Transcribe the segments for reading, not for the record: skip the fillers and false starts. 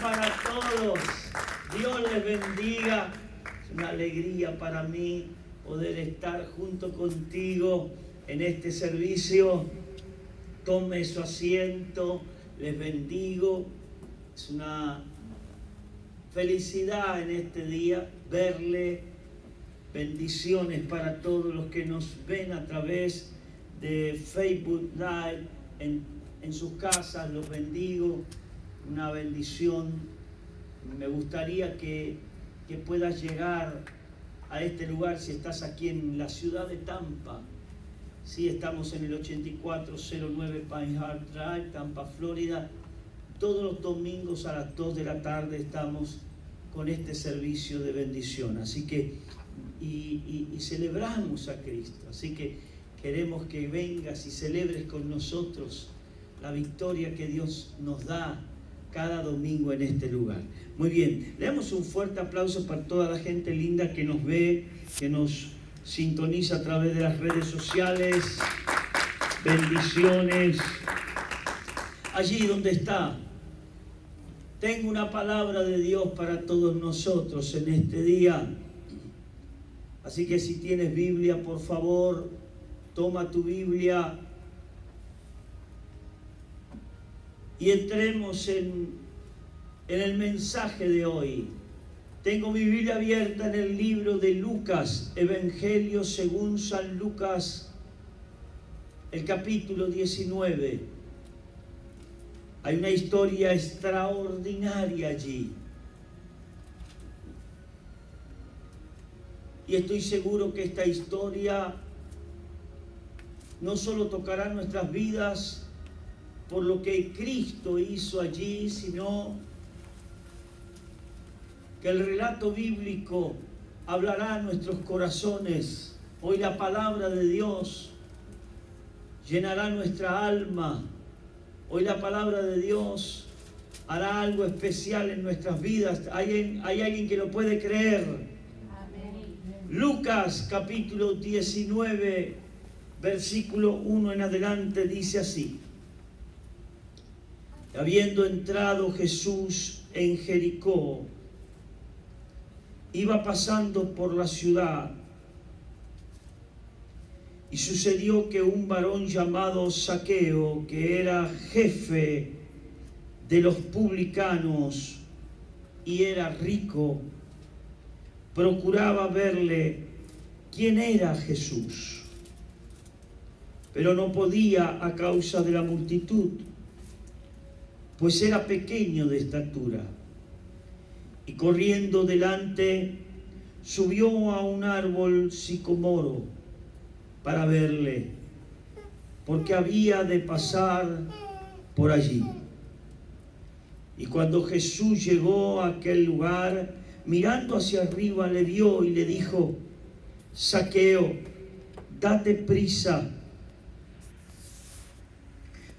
para todos. Dios les bendiga. Es una alegría para mí poder estar junto contigo en este servicio. Tome su asiento. Les bendigo. Es una felicidad en este día verle. Bendiciones para todos los que nos ven a través de Facebook Live en sus casas. Los bendigo. Una bendición. Me gustaría que puedas llegar a este lugar si estás aquí en la ciudad de Tampa. Sí, estamos en el 8409 Pinehurst Drive, Tampa, Florida. Todos los domingos a las 2 de la tarde estamos con este servicio de bendición. Así que, y celebramos a Cristo. Así que queremos que vengas y celebres con nosotros la victoria que Dios nos da cada domingo en este lugar. Muy bien, le damos un fuerte aplauso para toda la gente linda que nos ve, que nos sintoniza a través de las redes sociales. Bendiciones. Allí donde está, tengo una palabra de Dios para todos nosotros en este día. Así que si tienes Biblia, por favor, toma tu Biblia y entremos en el mensaje de hoy. Tengo mi Biblia abierta en el libro de Lucas, Evangelio según San Lucas, el capítulo 19. Hay una historia extraordinaria allí. Y estoy seguro que esta historia no solo tocará nuestras vidas por lo que Cristo hizo allí, sino que el relato bíblico hablará a nuestros corazones. Hoy la palabra de Dios llenará nuestra alma. Hoy la palabra de Dios hará algo especial en nuestras vidas. Hay alguien que lo puede creer. Amén. Lucas capítulo 19, versículo 1 en adelante dice así. Habiendo entrado Jesús en Jericó, iba pasando por la ciudad, y sucedió que un varón llamado Zaqueo, que era jefe de los publicanos y era rico, procuraba verle quién era Jesús, pero no podía a causa de la multitud, pues era pequeño de estatura. Y corriendo delante, subió a un árbol sicomoro para verle, porque había de pasar por allí. Y cuando Jesús llegó a aquel lugar, mirando hacia arriba, le vio y le dijo: Zaqueo, date prisa,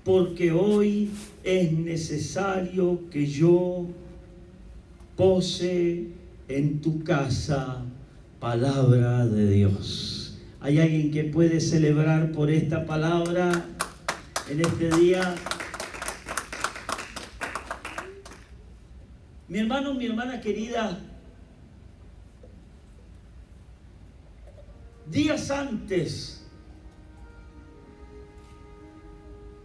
porque hoy es necesario que yo pose en tu casa. Palabra de Dios. ¿Hay alguien que puede celebrar por esta palabra en este día? Mi hermano, mi hermana querida, días antes,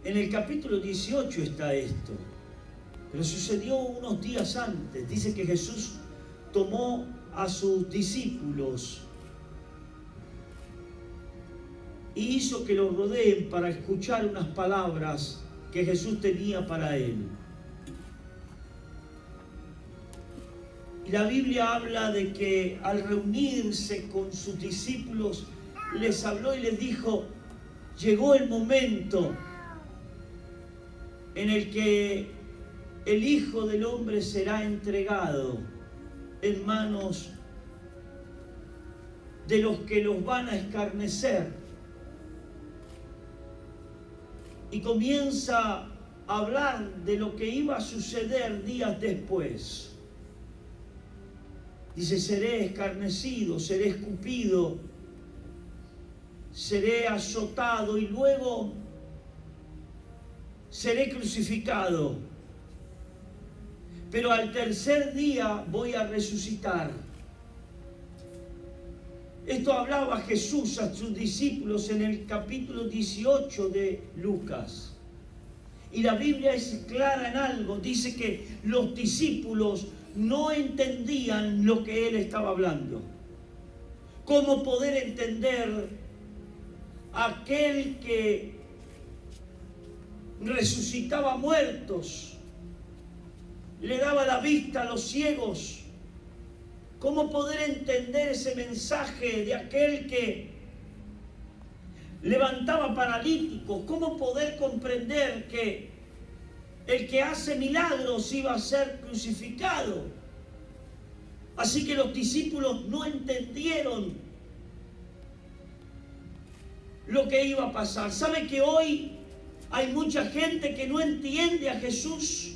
en el capítulo 18 está esto, pero sucedió unos días antes. Dice que Jesús tomó a sus discípulos y hizo que los rodeen para escuchar unas palabras que Jesús tenía para él. Y la Biblia habla de que al reunirse con sus discípulos, les habló y les dijo: llegó el momento en el que el Hijo del Hombre será entregado en manos de los que los van a escarnecer. Y comienza a hablar de lo que iba a suceder días después. Dice: seré escarnecido, seré escupido, seré azotado y luego seré crucificado. pero al tercer día voy a resucitar. Esto hablaba Jesús a sus discípulos en el capítulo 18 de Lucas. Y la Biblia es clara en algo, dice que los discípulos no entendían lo que él estaba hablando. ¿Cómo poder entender aquel que resucitaba muertos, le daba la vista a los ciegos? ¿Cómo poder entender ese mensaje de aquel que levantaba paralíticos? ¿Cómo poder comprender que el que hace milagros iba a ser crucificado? Así que los discípulos no entendieron lo que iba a pasar. ¿Sabe que hoy hay mucha gente que no entiende a Jesús?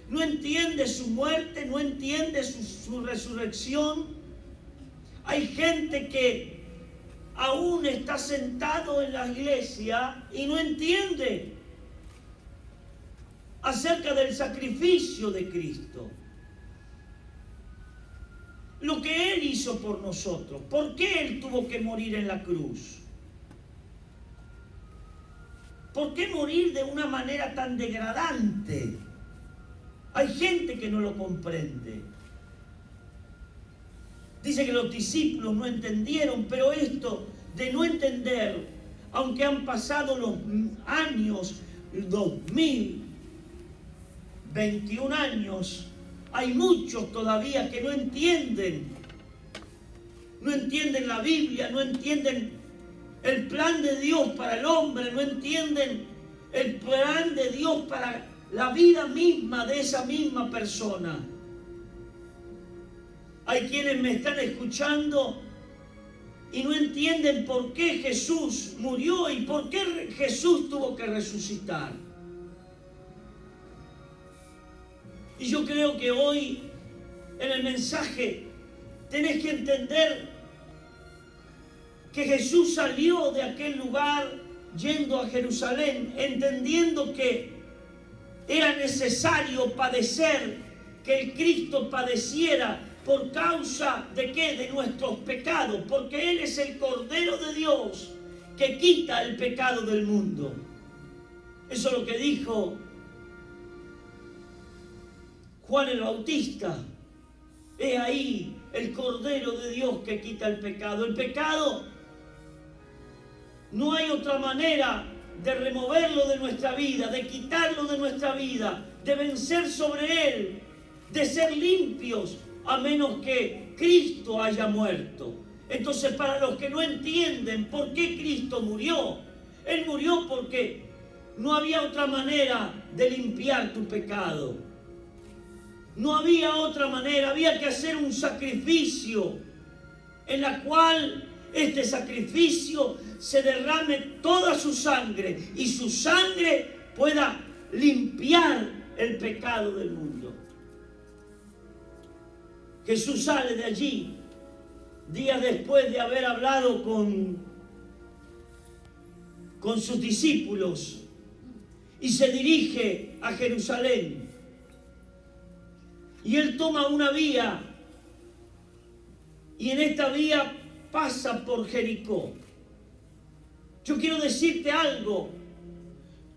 No entiende su muerte, no entiende su resurrección. Hay gente que aún está sentado en la iglesia y no entiende acerca del sacrificio de Cristo. Lo que Él hizo por nosotros. ¿Por qué Él tuvo que morir en la cruz? ¿Por qué morir de una manera tan degradante? Hay gente que no lo comprende. Dice que los discípulos no entendieron, pero esto de no entender, aunque han pasado los años, 2021 años, hay muchos todavía que no entienden. No entienden la Biblia, no entienden el plan de Dios para el hombre, no entienden el plan de Dios para la vida misma de esa misma persona. Hay quienes me están escuchando y no entienden por qué Jesús murió y por qué Jesús tuvo que resucitar. Y yo creo que hoy en el mensaje tenés que entender que Jesús salió de aquel lugar yendo a Jerusalén, entendiendo que era necesario padecer, que el Cristo padeciera. ¿Por causa de qué? De nuestros pecados, porque Él es el Cordero de Dios que quita el pecado del mundo. Eso es lo que dijo Juan el Bautista. He ahí el Cordero de Dios que quita el pecado. El pecado, no hay otra manera de removerlo de nuestra vida, de quitarlo de nuestra vida, de vencer sobre él, de ser limpios, a menos que Cristo haya muerto. Entonces, para los que no entienden por qué Cristo murió, Él murió porque no había otra manera de limpiar tu pecado. No había otra manera, había que hacer un sacrificio en la cual este sacrificio se derrame toda su sangre y su sangre pueda limpiar el pecado del mundo. Jesús sale de allí días después de haber hablado con sus discípulos y se dirige a Jerusalén. Y él toma una vía y en esta vía pasa por Jericó. Yo quiero decirte algo,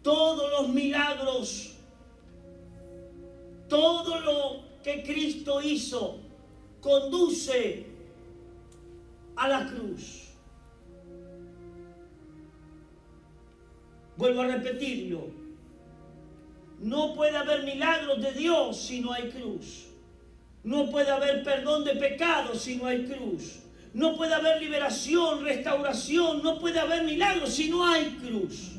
todos los milagros, todo lo que Cristo hizo, conduce a la cruz. Vuelvo a repetirlo. No puede haber milagros de Dios si no hay cruz. No puede haber perdón de pecados si no hay cruz. No puede haber liberación, restauración. No puede haber milagros si no hay cruz.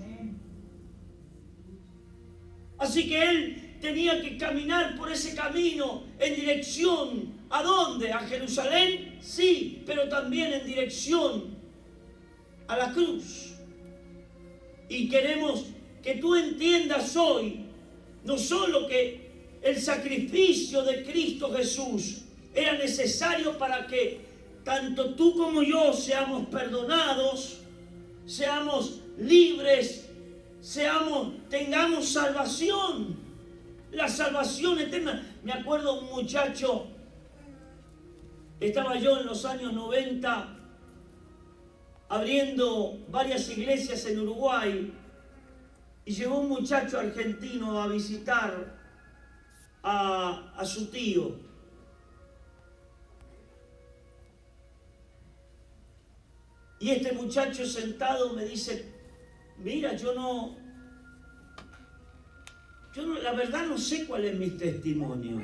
Así que él tenía que caminar por ese camino en dirección, ¿a dónde? ¿A Jerusalén? Sí, pero también en dirección a la cruz. Y queremos que tú entiendas hoy, no solo que el sacrificio de Cristo Jesús era necesario para que tanto tú como yo seamos perdonados, seamos libres, tengamos salvación, la salvación eterna. Me acuerdo un muchacho, estaba yo en los años 90 abriendo varias iglesias en Uruguay y llegó un muchacho argentino a visitar a su tío. Y este muchacho sentado me dice, mira, yo no, la verdad no sé cuál es mi testimonio.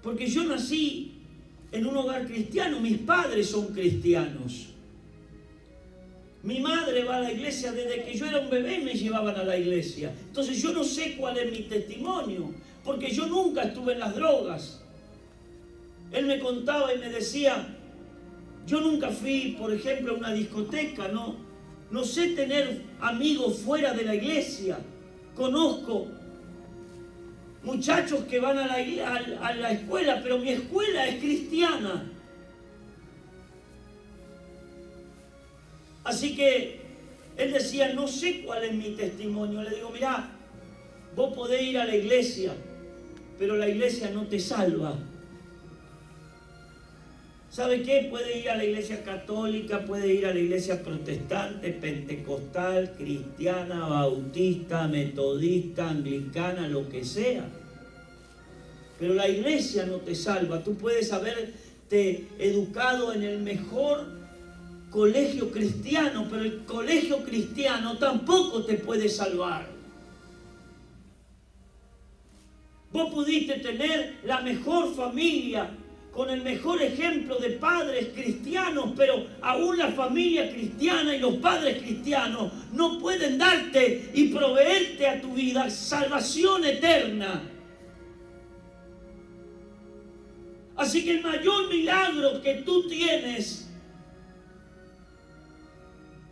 Porque yo nací en un hogar cristiano, mis padres son cristianos. Mi madre va a la iglesia desde que yo era un bebé, me llevaban a la iglesia. Entonces yo no sé cuál es mi testimonio, porque yo nunca estuve en las drogas. Él me contaba y me decía, yo nunca fui, por ejemplo, a una discoteca, no sé tener amigos fuera de la iglesia. Conozco muchachos que van a la escuela, pero mi escuela es cristiana. Así que él decía, no sé cuál es mi testimonio. Le digo, mirá, vos podés ir a la iglesia, pero la iglesia no te salva. ¿Sabe qué? Puede ir a la iglesia católica, puede ir a la iglesia protestante, pentecostal, cristiana, bautista, metodista, anglicana, lo que sea. Pero la iglesia no te salva. Tú puedes haberte educado en el mejor colegio cristiano, pero el colegio cristiano tampoco te puede salvar. Vos pudiste tener la mejor familia, con el mejor ejemplo de padres cristianos, pero aún la familia cristiana y los padres cristianos no pueden darte y proveerte a tu vida salvación eterna. Así que el mayor milagro que tú tienes,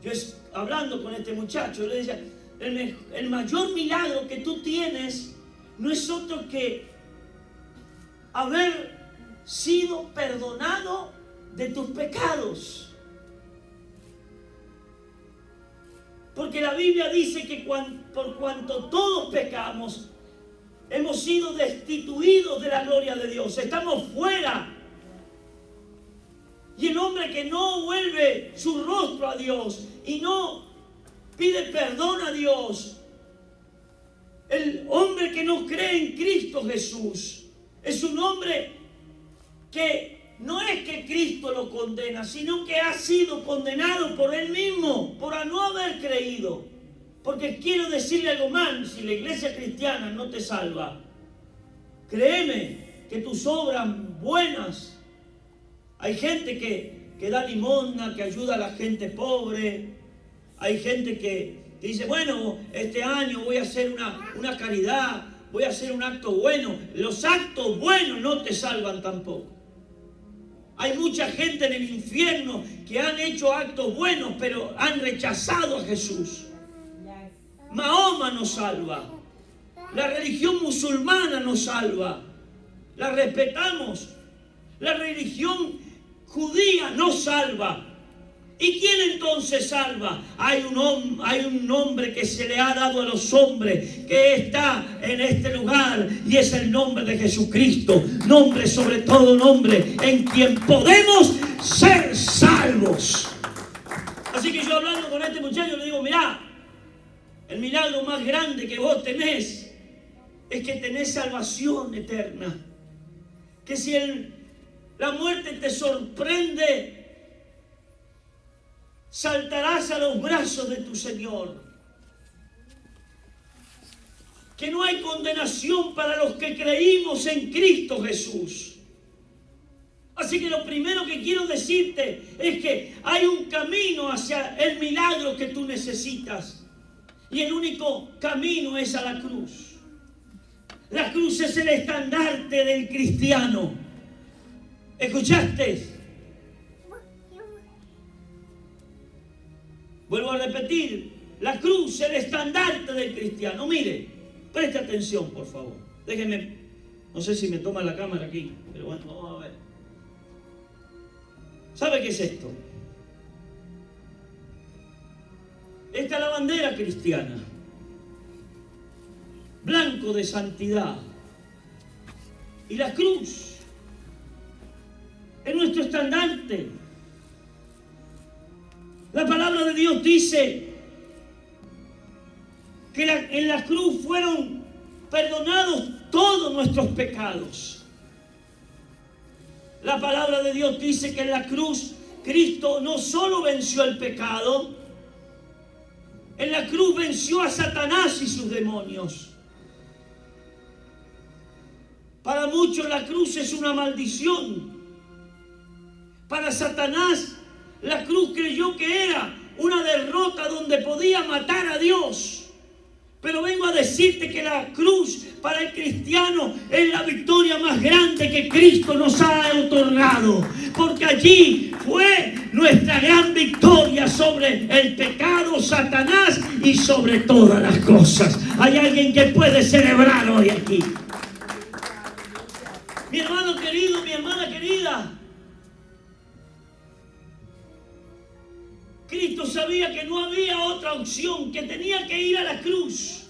yo hablando con este muchacho, le decía, el mayor milagro que tú tienes no es otro que haber sido perdonado de tus pecados. Porque la Biblia dice que por cuanto todos pecamos, hemos sido destituidos de la gloria de Dios. Estamos fuera. Y el hombre que no vuelve su rostro a Dios y no pide perdón a Dios, el hombre que no cree en Cristo Jesús, es un hombre que no es que Cristo lo condena, sino que ha sido condenado por él mismo, por no haber creído. Porque quiero decirle algo más, si la iglesia cristiana no te salva, créeme que tus obras buenas, hay gente que da limosna, que ayuda a la gente pobre, hay gente que dice, bueno, este año voy a hacer una caridad, voy a hacer un acto bueno. Los actos buenos no te salvan tampoco. Hay mucha gente en el infierno que han hecho actos buenos, pero han rechazado a Jesús. Mahoma nos salva. La religión musulmana nos salva. La respetamos. La religión judía nos salva. ¿Y quién entonces salva? Hay un nombre que se le ha dado a los hombres, que está en este lugar, y es el nombre de Jesucristo. Nombre sobre todo nombre, en quien podemos ser salvos. Así que yo hablando con este muchacho le digo, mirá, el milagro más grande que vos tenés es que tenés salvación eterna. Que si la muerte te sorprende, saltarás a los brazos de tu Señor. Que no hay condenación para los que creímos en Cristo Jesús. Así que lo primero que quiero decirte es que hay un camino hacia el milagro que tú necesitas. Y el único camino es a la cruz. La cruz es el estandarte del cristiano. ¿Escuchaste? Vuelvo a repetir, la cruz, el estandarte del cristiano. Mire, preste atención, por favor. Déjenme, no sé si me toma la cámara aquí, pero bueno, vamos a ver. ¿Sabe qué es esto? Esta es la bandera cristiana. Blanco de santidad. Y la cruz es nuestro estandarte. La palabra de Dios dice que en la cruz fueron perdonados todos nuestros pecados. La palabra de Dios dice que en la cruz Cristo no solo venció el pecado, en la cruz venció a Satanás y sus demonios. Para muchos la cruz es una maldición. Para Satanás la cruz creyó que era una derrota donde podía matar a Dios. Pero vengo a decirte que la cruz para el cristiano es la victoria más grande que Cristo nos ha otorgado. Porque allí fue nuestra gran victoria sobre el pecado, Satanás y sobre todas las cosas. Hay alguien que puede celebrar hoy aquí. Mi hermano querido, mi hermana querida. Cristo sabía que no había otra opción, que tenía que ir a la cruz.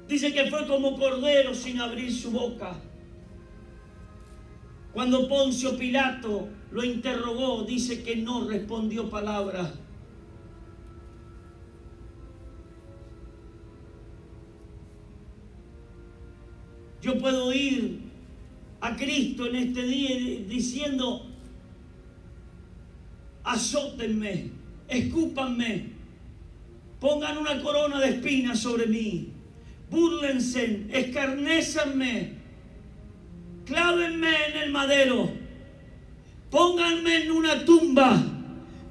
Dice que fue como cordero sin abrir su boca. Cuando Poncio Pilato lo interrogó, dice que no respondió palabra. Yo puedo ir a Cristo en este día diciendo: azótenme, escúpanme, pongan una corona de espinas sobre mí, búrlense, escarnézanme, clávenme en el madero, pónganme en una tumba,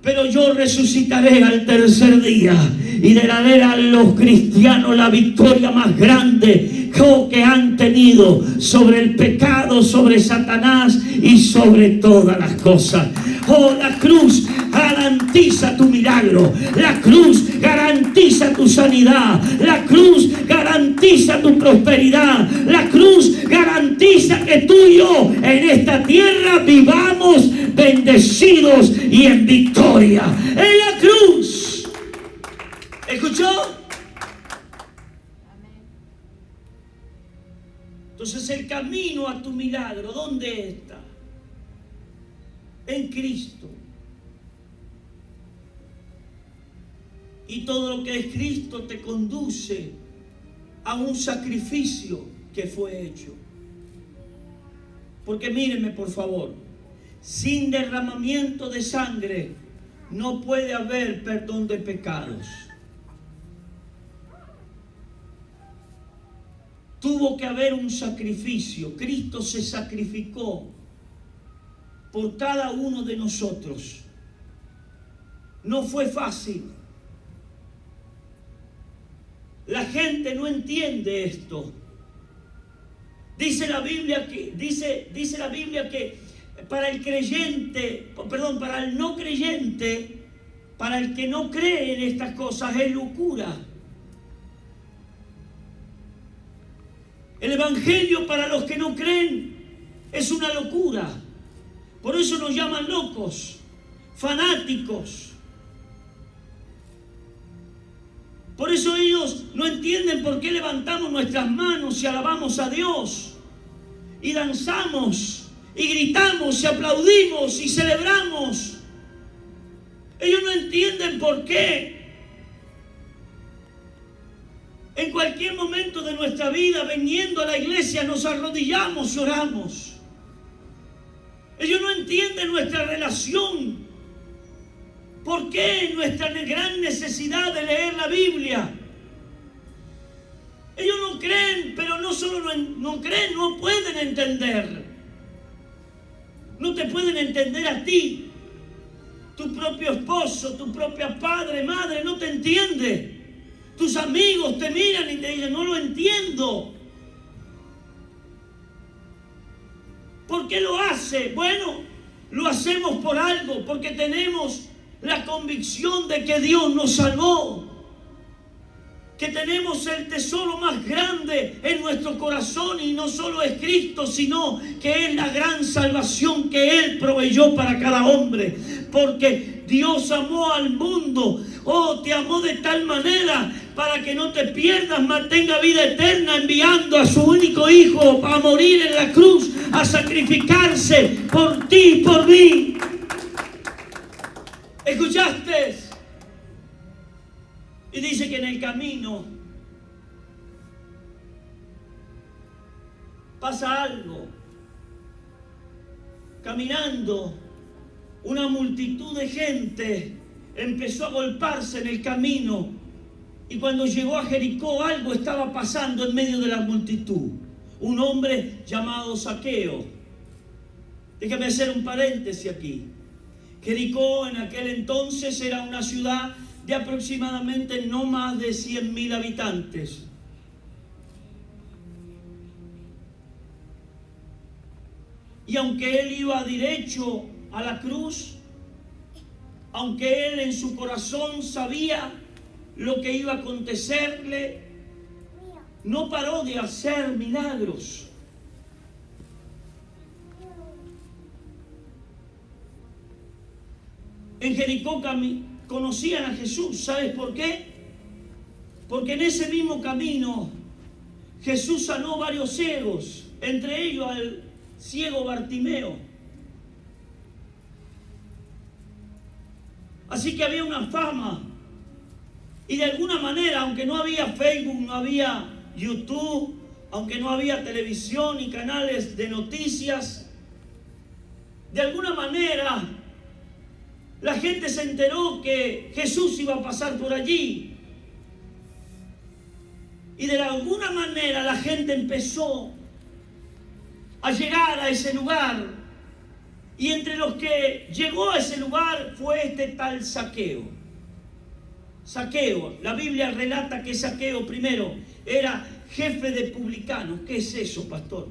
pero yo resucitaré al tercer día y daré a los cristianos la victoria más grande que han tenido sobre el pecado, sobre Satanás y sobre todas las cosas. Oh, la cruz garantiza tu milagro, la cruz garantiza tu sanidad, la cruz garantiza tu prosperidad, la cruz garantiza que tú y yo en esta tierra vivamos bendecidos y en victoria. En la cruz. ¿Escuchó? Entonces el camino a tu milagro, ¿dónde está? En Cristo. Y todo lo que es Cristo te conduce a un sacrificio que fue hecho. Porque mírenme por favor, sin derramamiento de sangre no puede haber perdón de pecados. Tuvo que haber un sacrificio. Cristo se sacrificó por cada uno de nosotros. No fue fácil. La gente no entiende esto. Dice la Biblia que para el creyente, para el no creyente, para el que no cree en estas cosas es locura. El evangelio para los que no creen es una locura. Por eso nos llaman locos, fanáticos. Por eso ellos no entienden por qué levantamos nuestras manos y alabamos a Dios. Y danzamos, y gritamos, y aplaudimos, y celebramos. Ellos no entienden por qué. En cualquier momento de nuestra vida, viniendo a la iglesia, nos arrodillamos y oramos. Ellos no entienden nuestra relación. ¿Por qué nuestra gran necesidad de leer la Biblia? Ellos no creen, pero no solo no creen, no pueden entender. No te pueden entender a ti. Tu propio esposo, tu propia padre, madre, no te entiende. Tus amigos te miran y te dicen: no lo entiendo. ¿Por qué lo hace? Bueno, lo hacemos por algo, porque tenemos la convicción de que Dios nos salvó. que tenemos el tesoro más grande en nuestro corazón, y no solo es Cristo, sino que es la gran salvación que Él proveyó para cada hombre. Porque Dios amó al mundo, te amó de tal manera para que no te pierdas, mas tenga vida eterna, enviando a su único Hijo a morir en la cruz, a sacrificarse por ti y por mí. ¿Escuchaste? Y dice que en el camino pasa algo. Caminando, una multitud de gente empezó a golparse en el camino. Y cuando llegó a Jericó, algo estaba pasando en medio de la multitud. Un hombre llamado Zaqueo. Déjame hacer un paréntesis aquí. Jericó en aquel entonces era una ciudad de aproximadamente no más de 100.000 habitantes. Y aunque él iba derecho a la cruz, aunque él en su corazón sabía lo que iba a acontecerle, no paró de hacer milagros. En Jericó conocían a Jesús. ¿Sabes por qué? Porque en ese mismo camino Jesús sanó varios ciegos, entre ellos al ciego Bartimeo. Así que había una fama, y de alguna manera, aunque no había Facebook, no había YouTube, aunque no había televisión y canales de noticias, de alguna manera la gente se enteró que Jesús iba a pasar por allí. Y de alguna manera la gente empezó a llegar a ese lugar. Y entre los que llegó a ese lugar fue este tal Zaqueo. Zaqueo, la Biblia relata que Zaqueo primero era jefe de publicanos. ¿Qué es eso, pastor?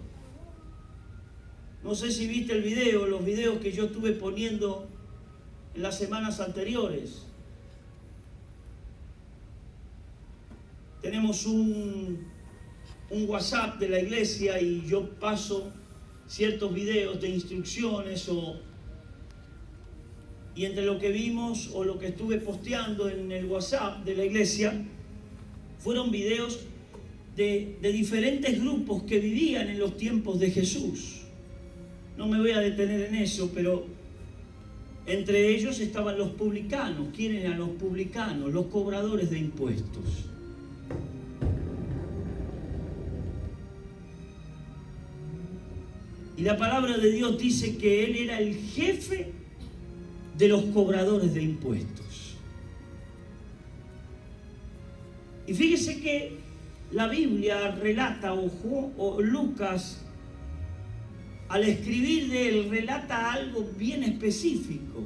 No sé si viste el video, los videos que yo estuve poniendo en las semanas anteriores. Tenemos un WhatsApp de la iglesia y yo paso ciertos videos de instrucciones y entre lo que vimos o lo que estuve posteando en el WhatsApp de la iglesia fueron videos de diferentes grupos que vivían en los tiempos de Jesús. No me voy a detener en eso, pero entre ellos estaban los publicanos. ¿Quiénes eran los publicanos? Los cobradores de impuestos. Y la palabra de Dios dice que él era el jefe de los cobradores de impuestos. Y fíjese que la Biblia relata, o Lucas, al escribir de él, relata algo bien específico.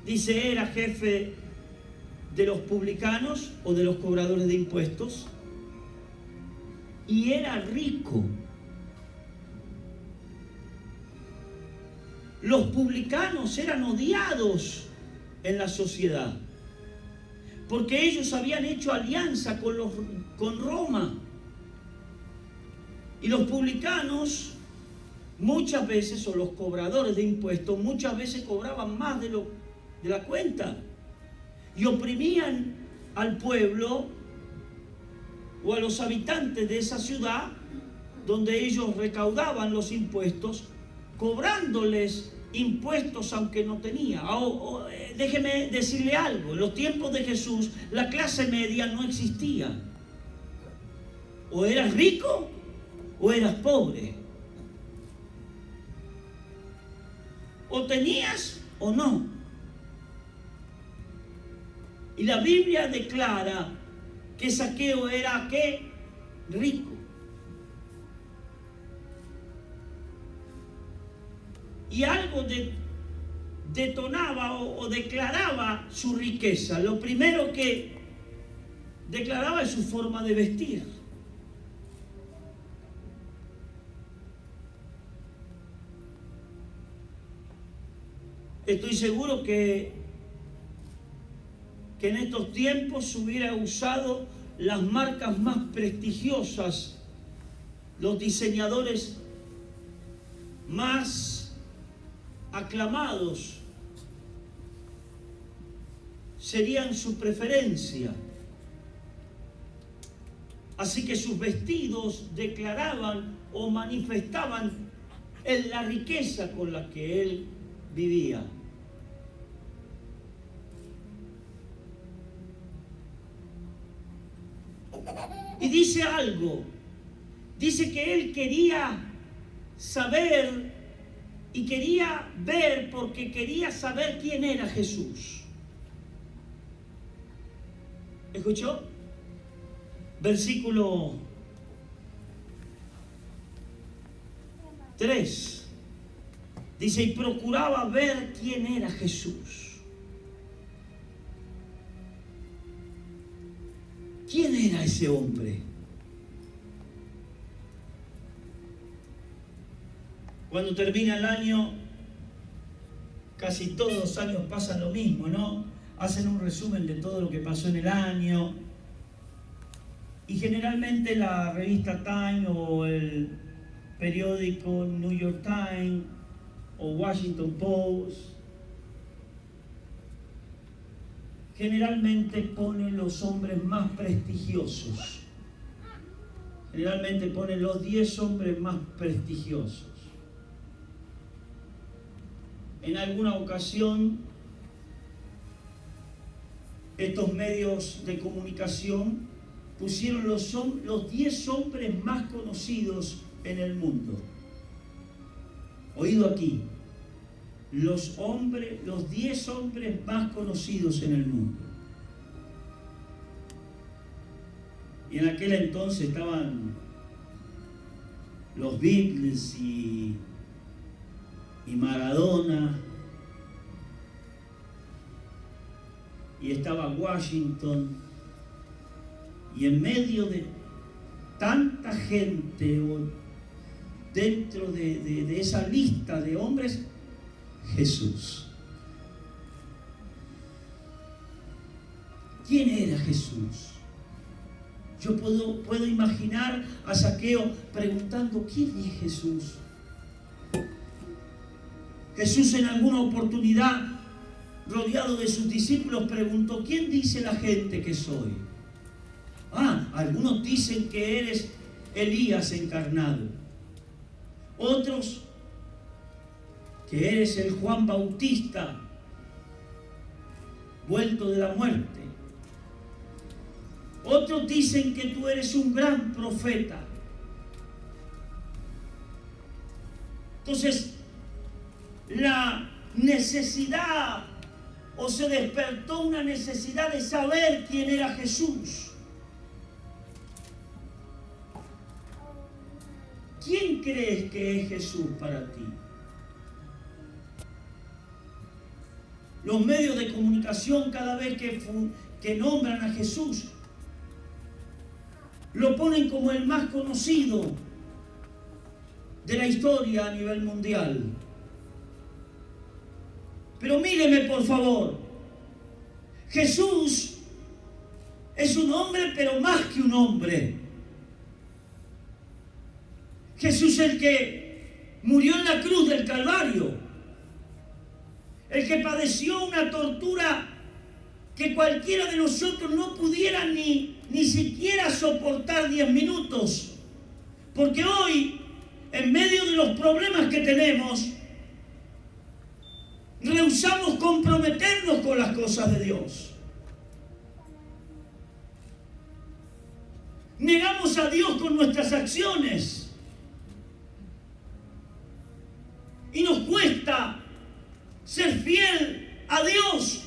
Dice, era jefe de los publicanos o de los cobradores de impuestos, y era rico. Los publicanos eran odiados en la sociedad, porque ellos habían hecho alianza con Roma. Y los publicanos muchas veces, o los cobradores de impuestos, muchas veces cobraban más de la cuenta y oprimían al pueblo o a los habitantes de esa ciudad donde ellos recaudaban los impuestos, cobrándoles impuestos aunque no tenía. Déjeme decirle algo, en los tiempos de Jesús la clase media no existía. O eras rico o eras pobre. O tenías o no. Y la Biblia declara que Zaqueo era ¿qué? Rico. Y algo detonaba o declaraba su riqueza. Lo primero que declaraba es su forma de vestir. Estoy seguro que en estos tiempos hubiera usado las marcas más prestigiosas, los diseñadores más aclamados, serían su preferencia. Así que sus vestidos declaraban o manifestaban en la riqueza con la que él vivía. Y dice algo, dice que él quería saber y quería ver porque quería saber quién era Jesús. ¿Escuchó? Versículo 3. Dice, y procuraba ver quién era Jesús. ¿Quién era ese hombre? Cuando termina el año, casi todos los años pasan lo mismo, ¿no? Hacen un resumen de todo lo que pasó en el año. Y generalmente la revista Time o el periódico New York Times o Washington Post generalmente pone los hombres más prestigiosos. Generalmente pone los 10 hombres más prestigiosos. En alguna ocasión, estos medios de comunicación pusieron los 10 hombres más conocidos en el mundo. Oído aquí, los 10 hombres más conocidos en el mundo. Y en aquel entonces estaban los Beatles y Maradona, y estaba Washington, y en medio de tanta gente, o dentro de esa lista de hombres, Jesús. ¿Quién era Jesús? Yo puedo imaginar a Zaqueo preguntando, ¿quién es Jesús? Jesús en alguna oportunidad, rodeado de sus discípulos, preguntó, ¿quién dice la gente que soy? Algunos dicen que eres Elías encarnado. Otros que eres el Juan Bautista vuelto de la muerte. Otros dicen que tú eres un gran profeta. Entonces, la necesidad, o se despertó una necesidad de saber quién era Jesús. ¿Quién crees que es Jesús para ti? Los medios de comunicación, cada vez que nombran a Jesús, lo ponen como el más conocido de la historia a nivel mundial. Pero míreme por favor, Jesús es un hombre, pero más que un hombre. Jesús, el que murió en la cruz del Calvario, el que padeció una tortura que cualquiera de nosotros no pudiera ni siquiera soportar 10 minutos. Porque hoy, en medio de los problemas que tenemos, rehusamos comprometernos con las cosas de Dios. Negamos a Dios con nuestras acciones. Y nos cuesta ser fiel a Dios.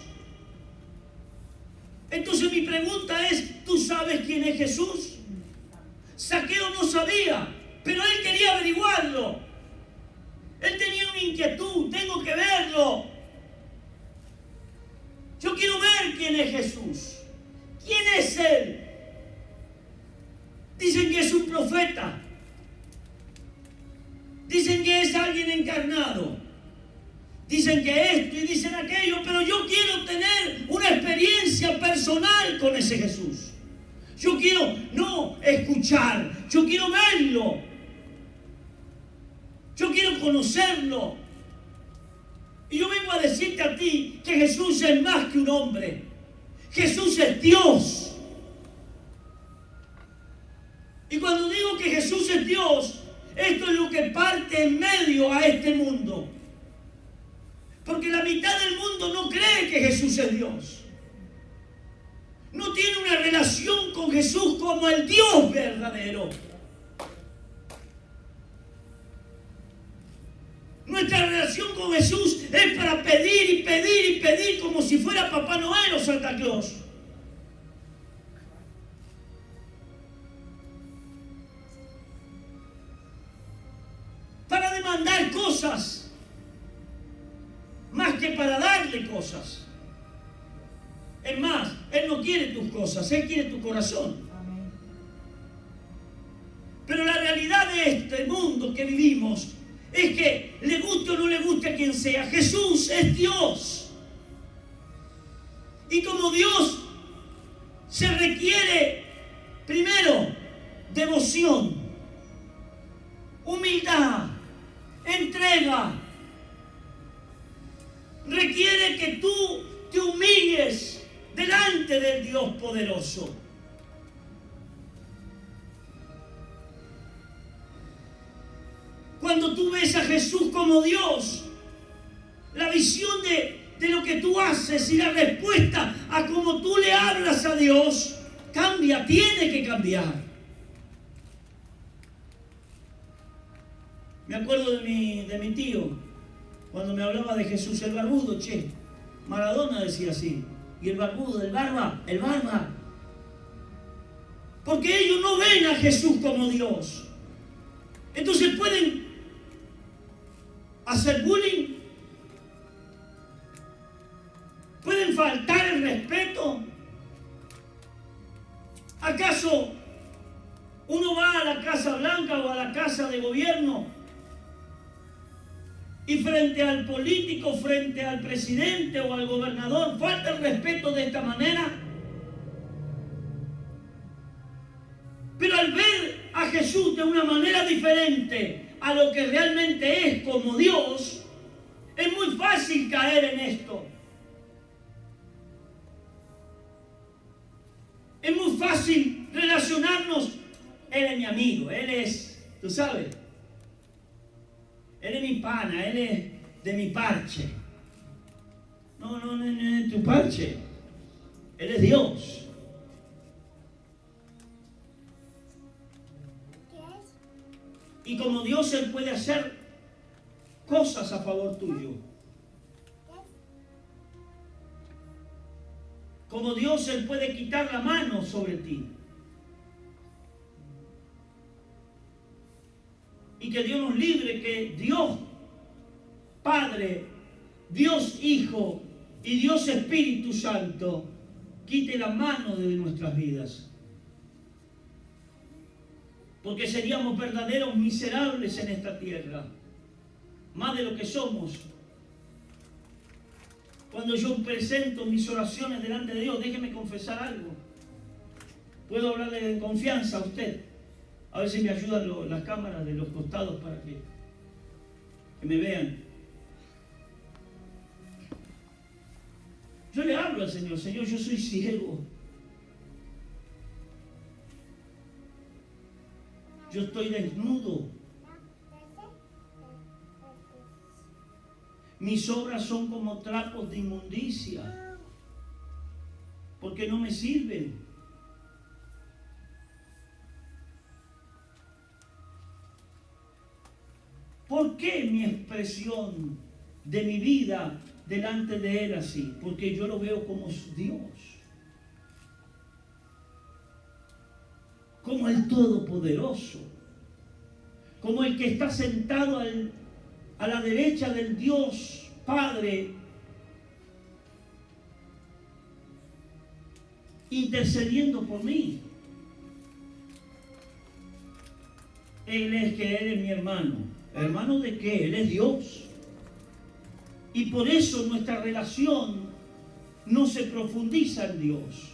Entonces mi pregunta es, ¿tú sabes quién es Jesús? Zaqueo no sabía, pero él quería averiguarlo. Él tenía una inquietud, tengo que verlo. Yo quiero ver quién es Jesús. ¿Quién es Él? Dicen que es un profeta. Dicen que es alguien encarnado. Dicen que esto y dicen aquello, pero yo quiero tener una experiencia personal con ese Jesús. Yo quiero no escuchar, yo quiero verlo. Yo quiero conocerlo. Y yo vengo a decirte a ti que Jesús es más que un hombre. Jesús es Dios. Y cuando digo que Jesús es Dios, esto es lo que parte en medio a este mundo. Porque la mitad del mundo no cree que Jesús es Dios. No tiene una relación con Jesús como el Dios verdadero. Nuestra relación con Jesús es para pedir y pedir y pedir como si fuera Papá Noel o Santa Claus. Para demandar cosas, más que para darle cosas. Es más, Él no quiere tus cosas, Él quiere tu corazón. Pero la realidad de este mundo que vivimos es que, le guste o no le guste a quien sea, Jesús es Dios. Y como Dios se requiere, primero, devoción, humildad, entrega. Requiere que tú te humilles delante del Dios poderoso. Cuando tú ves a Jesús como Dios, la visión de lo que tú haces y la respuesta a cómo tú le hablas a Dios cambia, tiene que cambiar. Me acuerdo de mi tío, cuando me hablaba de Jesús, el barbudo, Maradona decía así. Y el barbudo, el barba. Porque ellos no ven a Jesús como Dios. Entonces pueden hacer bullying. Pueden faltar el respeto. ¿Acaso uno va a la Casa Blanca o a la Casa de Gobierno y frente al político, frente al presidente o al gobernador, falta el respeto de esta manera? Pero al ver a Jesús de una manera diferente a lo que realmente es como Dios, es muy fácil caer en esto. Es muy fácil relacionarnos. Él es mi amigo, él es, tú sabes, él es mi pana, él es de mi parche. No es tu parche. Él es Dios. Y como Dios, Él puede hacer cosas a favor tuyo. Como Dios, Él puede quitar la mano sobre ti. Y que Dios nos libre, que Dios Padre, Dios Hijo y Dios Espíritu Santo quite la mano de nuestras vidas. Porque seríamos verdaderos miserables en esta tierra, más de lo que somos. Cuando yo presento mis oraciones delante de Dios, déjeme confesar algo. Puedo hablarle de confianza a usted. A ver si me ayudan las cámaras de los costados para que me vean. Yo le hablo al Señor, Señor, yo soy ciego. Yo estoy desnudo. Mis obras son como trapos de inmundicia, porque no me sirven. ¿Por qué mi expresión de mi vida delante de Él así? Porque yo lo veo como Dios, como el Todopoderoso, como el que está sentado a la derecha del Dios Padre, intercediendo por mí. Él es mi hermano. ¿Hermano de qué? Él es Dios. Y por eso nuestra relación no se profundiza en Dios.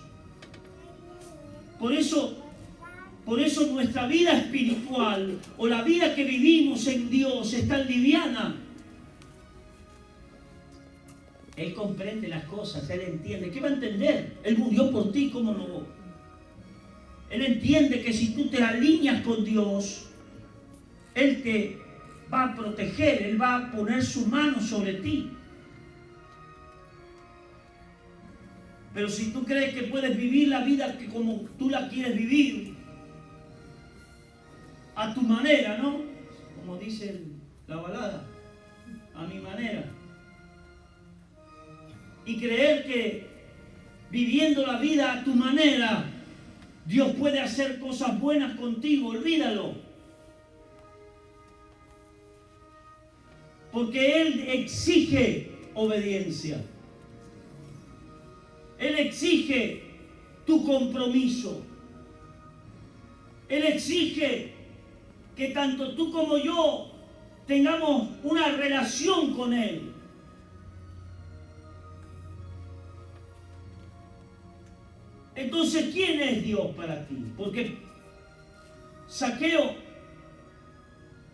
Por eso nuestra vida espiritual o la vida que vivimos en Dios es tan liviana. Él comprende las cosas, Él entiende. ¿Qué va a entender? Él murió por ti, ¿cómo no? Él entiende que si tú te alineas con Dios, Él te va a proteger, Él va a poner su mano sobre ti. Pero si tú crees que puedes vivir la vida que como tú la quieres vivir, a tu manera, ¿no? Como dice la balada, a mi manera. Y creer que viviendo la vida a tu manera, Dios puede hacer cosas buenas contigo, olvídalo. Porque Él exige obediencia. Él exige tu compromiso. Él exige que tanto tú como yo tengamos una relación con Él. Entonces, ¿quién es Dios para ti? Porque Zaqueo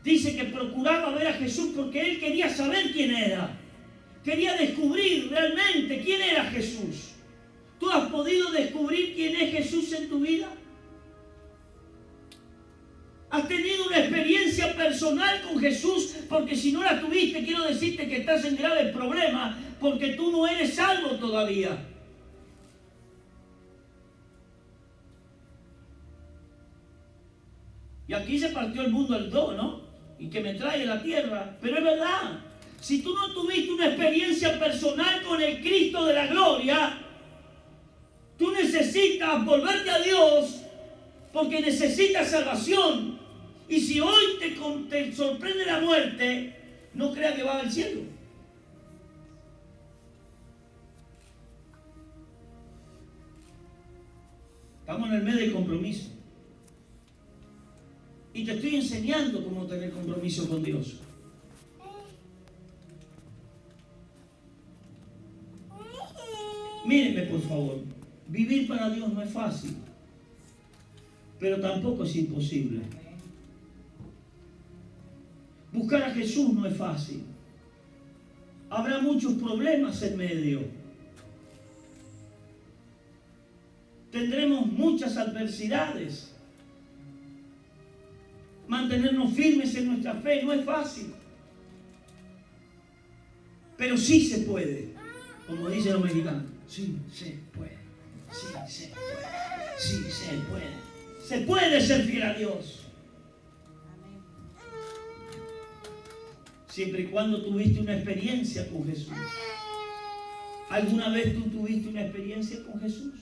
dice que procuraba ver a Jesús porque él quería saber quién era. Quería descubrir realmente quién era Jesús. ¿Tú has podido descubrir quién es Jesús en tu vida? ¿Has tenido una experiencia personal con Jesús? Porque si no la tuviste, quiero decirte que estás en graves problemas porque tú no eres salvo todavía. Y aquí se partió el mundo en dos, ¿no? Y que me trae la tierra. Pero es verdad, si tú no tuviste una experiencia personal con el Cristo de la gloria, tú necesitas volverte a Dios porque necesitas salvación. Y si hoy te sorprende la muerte, no creas que va al cielo. Estamos en el mes del compromiso. Y te estoy enseñando cómo tener compromiso con Dios. Mírenme, por favor. Vivir para Dios no es fácil, pero tampoco es imposible. Buscar a Jesús no es fácil. Habrá muchos problemas en medio. Tendremos muchas adversidades. Mantenernos firmes en nuestra fe no es fácil. Pero sí se puede. Como dicen los mexicanos. Sí se puede. Sí se puede. Sí se puede. Se puede ser fiel a Dios. Siempre y cuando tuviste una experiencia con Jesús. ¿Alguna vez tú tuviste una experiencia con Jesús?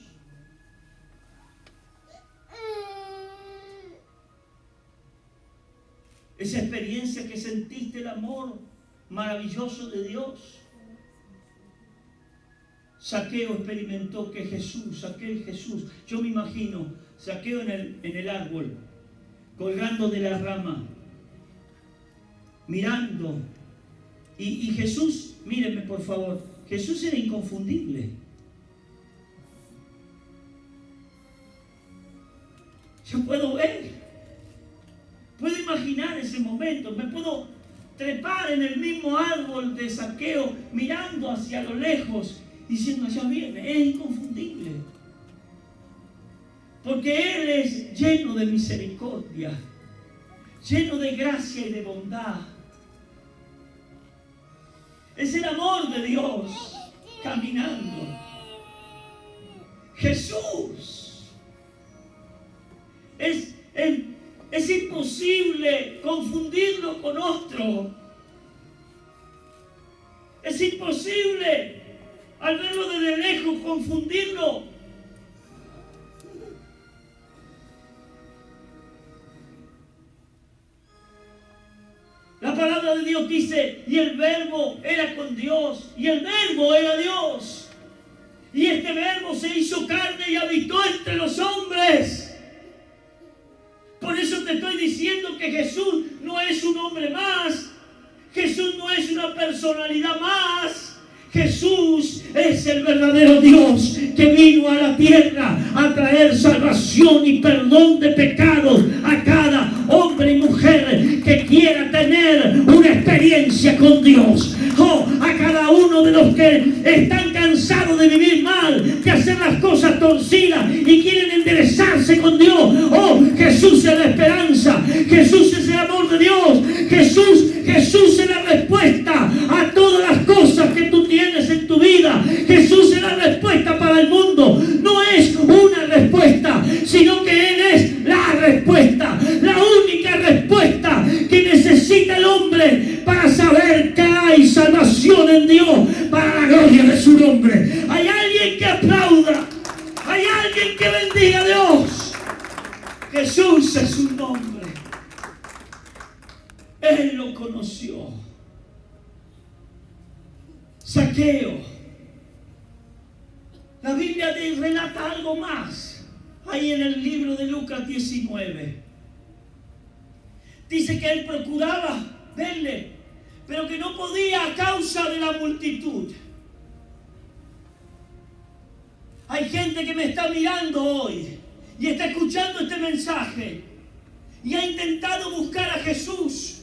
Esa experiencia que sentiste el amor maravilloso de Dios. Zaqueo experimentó que Jesús, aquel Jesús, yo me imagino, Zaqueo en el árbol, colgando de la rama, mirando. Y Jesús, mírenme por favor, Jesús era inconfundible. Yo puedo ver. Puedo imaginar ese momento, me puedo trepar en el mismo árbol de Zaqueo, mirando hacia lo lejos, diciendo, allá viene, es inconfundible. Porque Él es lleno de misericordia, lleno de gracia y de bondad. Es el amor de Dios caminando. Jesús es imposible confundirlo con otro. Es imposible al verlo desde lejos confundirlo. La palabra de Dios dice, y el verbo era con Dios, y el verbo era Dios. Y este verbo se hizo carne y habitó entre los hombres. Por eso te estoy diciendo que Jesús no es un hombre más. Jesús no es una personalidad más. Jesús es el verdadero Dios que vino a la tierra a traer salvación y perdón de pecados a cada hombre y mujer que quiera tener una experiencia con Dios. Oh, a cada uno de los que están cansados de vivir mal, de hacer las cosas torcidas y quieren enderezarse con Dios. Oh, Jesús es la esperanza, Jesús es el amor de Dios, Jesús es la respuesta a todas las cosas que tú tienes en tu vida. Jesús es la respuesta para el mundo. No es una respuesta, sino que Él es la respuesta, la única respuesta que necesita el hombre para saber que hay salvación en Dios para la gloria de su nombre. Hay alguien que aplauda, hay alguien que bendiga a Dios. Jesús es su nombre. Él lo conoció. Zaqueo. La Biblia relata algo más. Ahí en el libro de Lucas 19. Dice que él procuraba verle, pero que no podía a causa de la multitud. Hay gente que me está mirando hoy y está escuchando este mensaje y ha intentado buscar a Jesús.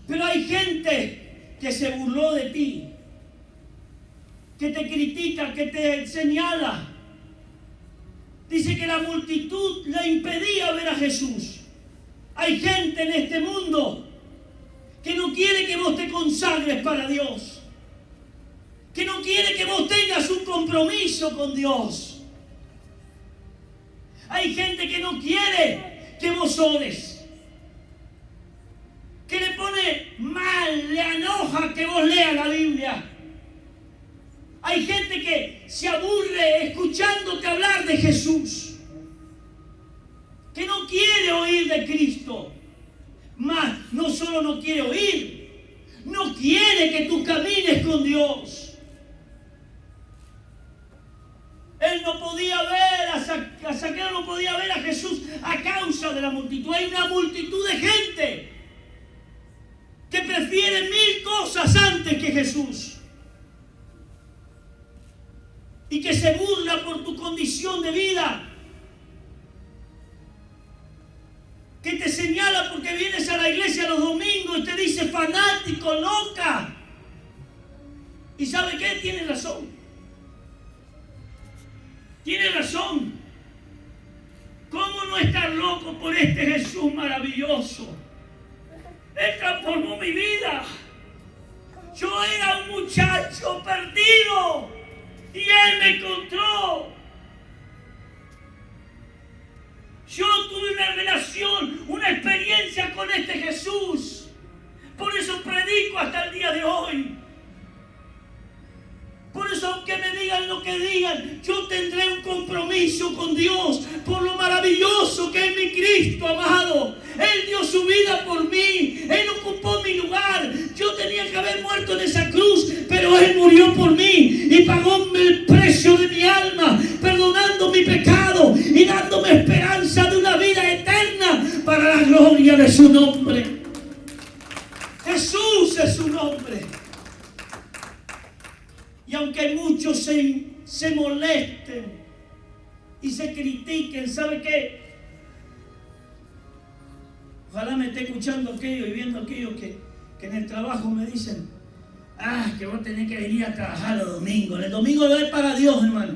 Pero hay gente que se burló de ti, que te critica, que te señala. Dice que la multitud le impedía ver a Jesús. Hay gente en este mundo que no quiere que vos te consagres para Dios, que no quiere que vos tengas un compromiso con Dios. Hay gente que no quiere que vos ores, que le pone mal, le enoja que vos leas la Biblia. Hay gente que se aburre escuchándote hablar de Jesús, que no quiere oír de Cristo. Más, no solo no quiere oír, no quiere que tú camines con Dios. Él no podía ver, a Zaqueo no podía ver a Jesús a causa de la multitud. Hay una multitud de gente que prefiere 1000 cosas antes que Jesús. Y que se burla por tu condición de vida. Que te señala porque vienes a la iglesia los domingos y te dice fanático, loca. ¿Y sabe qué? Tiene razón. Tiene razón. ¿Cómo no estar loco por este Jesús maravilloso? Él transformó mi vida. Yo era un muchacho perdido y Él me encontró. Yo tuve una relación, una experiencia con este Jesús. Por eso predico hasta el día de hoy. Por eso, aunque me digan lo que digan, yo tendré un compromiso con Dios por lo maravilloso que es mi Cristo amado. Él dio su vida por mí. Él ocupó mi lugar. Yo tenía que haber muerto en esa cruz, pero Él murió por mí y pagó el precio de mi alma, perdonando mi pecado y dándome esperanza de una vida eterna para la gloria de su nombre. Jesús es su nombre. Y aunque muchos se molesten y se critiquen, ¿sabe qué? Ojalá me esté escuchando aquello y viendo aquello que en el trabajo me dicen, que vos tenés que venir a trabajar los domingos. El domingo lo es para Dios, hermano.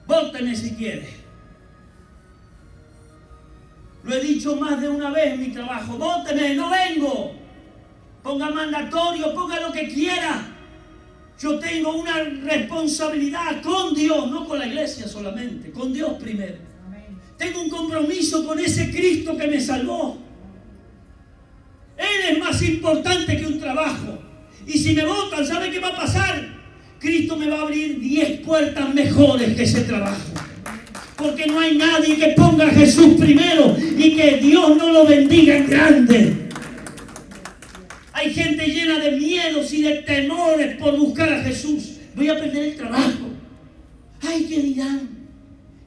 Vóteme si quiere. Lo he dicho más de una vez en mi trabajo. Vóteme, no vengo. Ponga mandatorio, ponga lo que quiera. Yo tengo una responsabilidad con Dios, no con la iglesia solamente, con Dios primero. Amén. Tengo un compromiso con ese Cristo que me salvó. Él es más importante que un trabajo. Y si me votan, ¿sabe qué va a pasar? Cristo me va a abrir 10 puertas mejores que ese trabajo. Porque no hay nadie que ponga a Jesús primero y que Dios no lo bendiga en grande. Hay gente llena de miedos y de temores por buscar a Jesús. Voy a perder el trabajo. Ay, ¿qué dirán?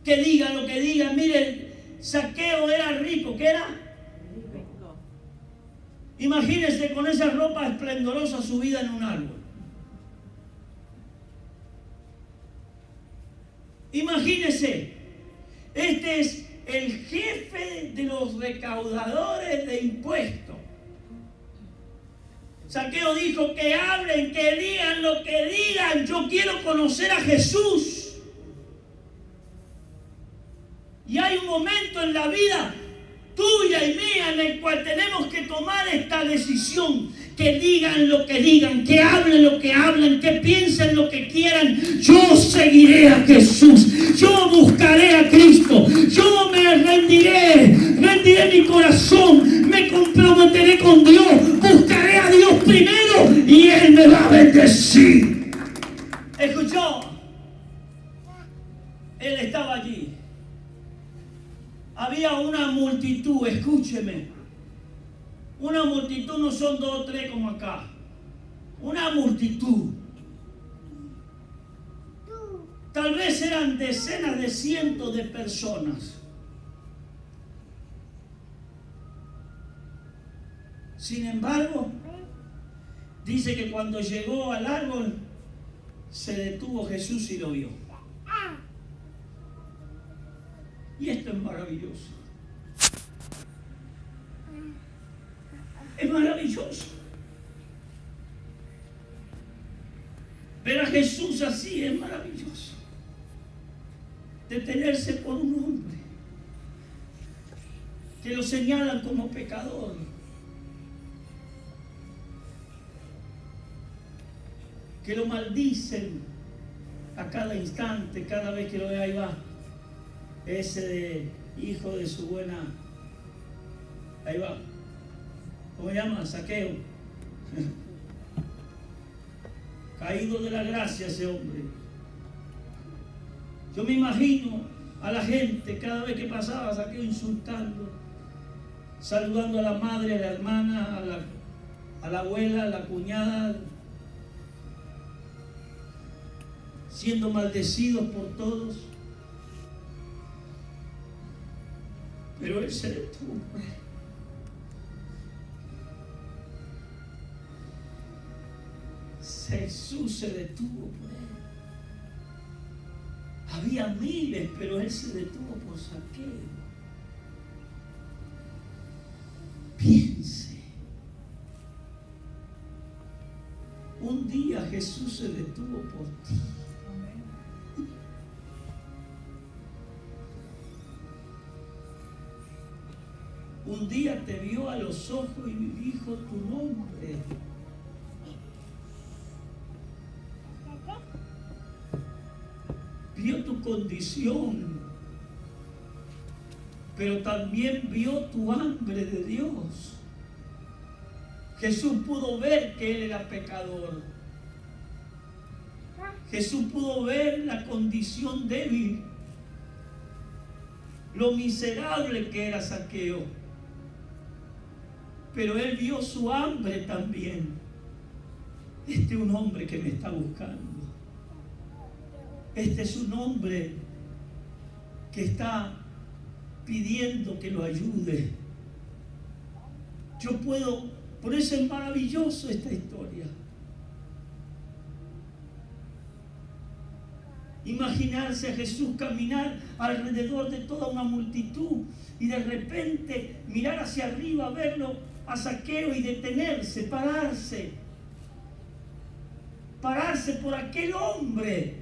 Que digan lo que digan. Miren, Zaqueo era rico. ¿Qué era? Imagínese con esa ropa esplendorosa subida en un árbol. Imagínese, este es el jefe de los recaudadores de impuestos. Zaqueo dijo: que hablen, que digan lo que digan, yo quiero conocer a Jesús. Y hay un momento en la vida tuya y mía en el cual tenemos que tomar esta decisión. Que digan lo que digan, que hablen lo que hablen, que piensen lo que quieran. Yo seguiré a Jesús, yo buscaré a Cristo, yo me rendiré mi corazón, me comprometeré con Dios, buscaré a Dios primero y Él me va a bendecir. ¿Escuchó? Él estaba allí. Había una multitud, escúcheme. Una multitud no son 2 o 3 como acá. Una multitud. Tal vez eran decenas de cientos de personas. Sin embargo, dice que cuando llegó al árbol, se detuvo Jesús y lo vio. Y esto es maravilloso. Es maravilloso. Ver a Jesús así es maravilloso. Detenerse por un hombre que lo señalan como pecador. Que lo maldicen a cada instante, cada vez que lo ve. Ahí va ese de hijo de su buena. Ahí va. ¿Cómo se llama? Zaqueo. Caído de la gracia ese hombre. Yo me imagino a la gente cada vez que pasaba Zaqueo insultando, saludando a la madre, a la hermana, a la abuela, a la cuñada, siendo maldecidos por todos. Pero él se detuvo. Jesús se detuvo por él. Había miles, pero él se detuvo por Zaqueo. Piense. Un día Jesús se detuvo por ti. Un día te vio a los ojos y dijo tu nombre. Vio tu condición, pero también vio tu hambre de Dios. Jesús pudo ver que él era pecador. Jesús pudo ver la condición débil, lo miserable que era Zaqueo. Pero él vio su hambre también. Este es un hombre que me está buscando. Este es un hombre que está pidiendo que lo ayude. Yo puedo, por eso es maravilloso esta historia. Imaginarse a Jesús caminar alrededor de toda una multitud y de repente mirar hacia arriba, verlo a Zaqueo y detenerse, pararse por aquel hombre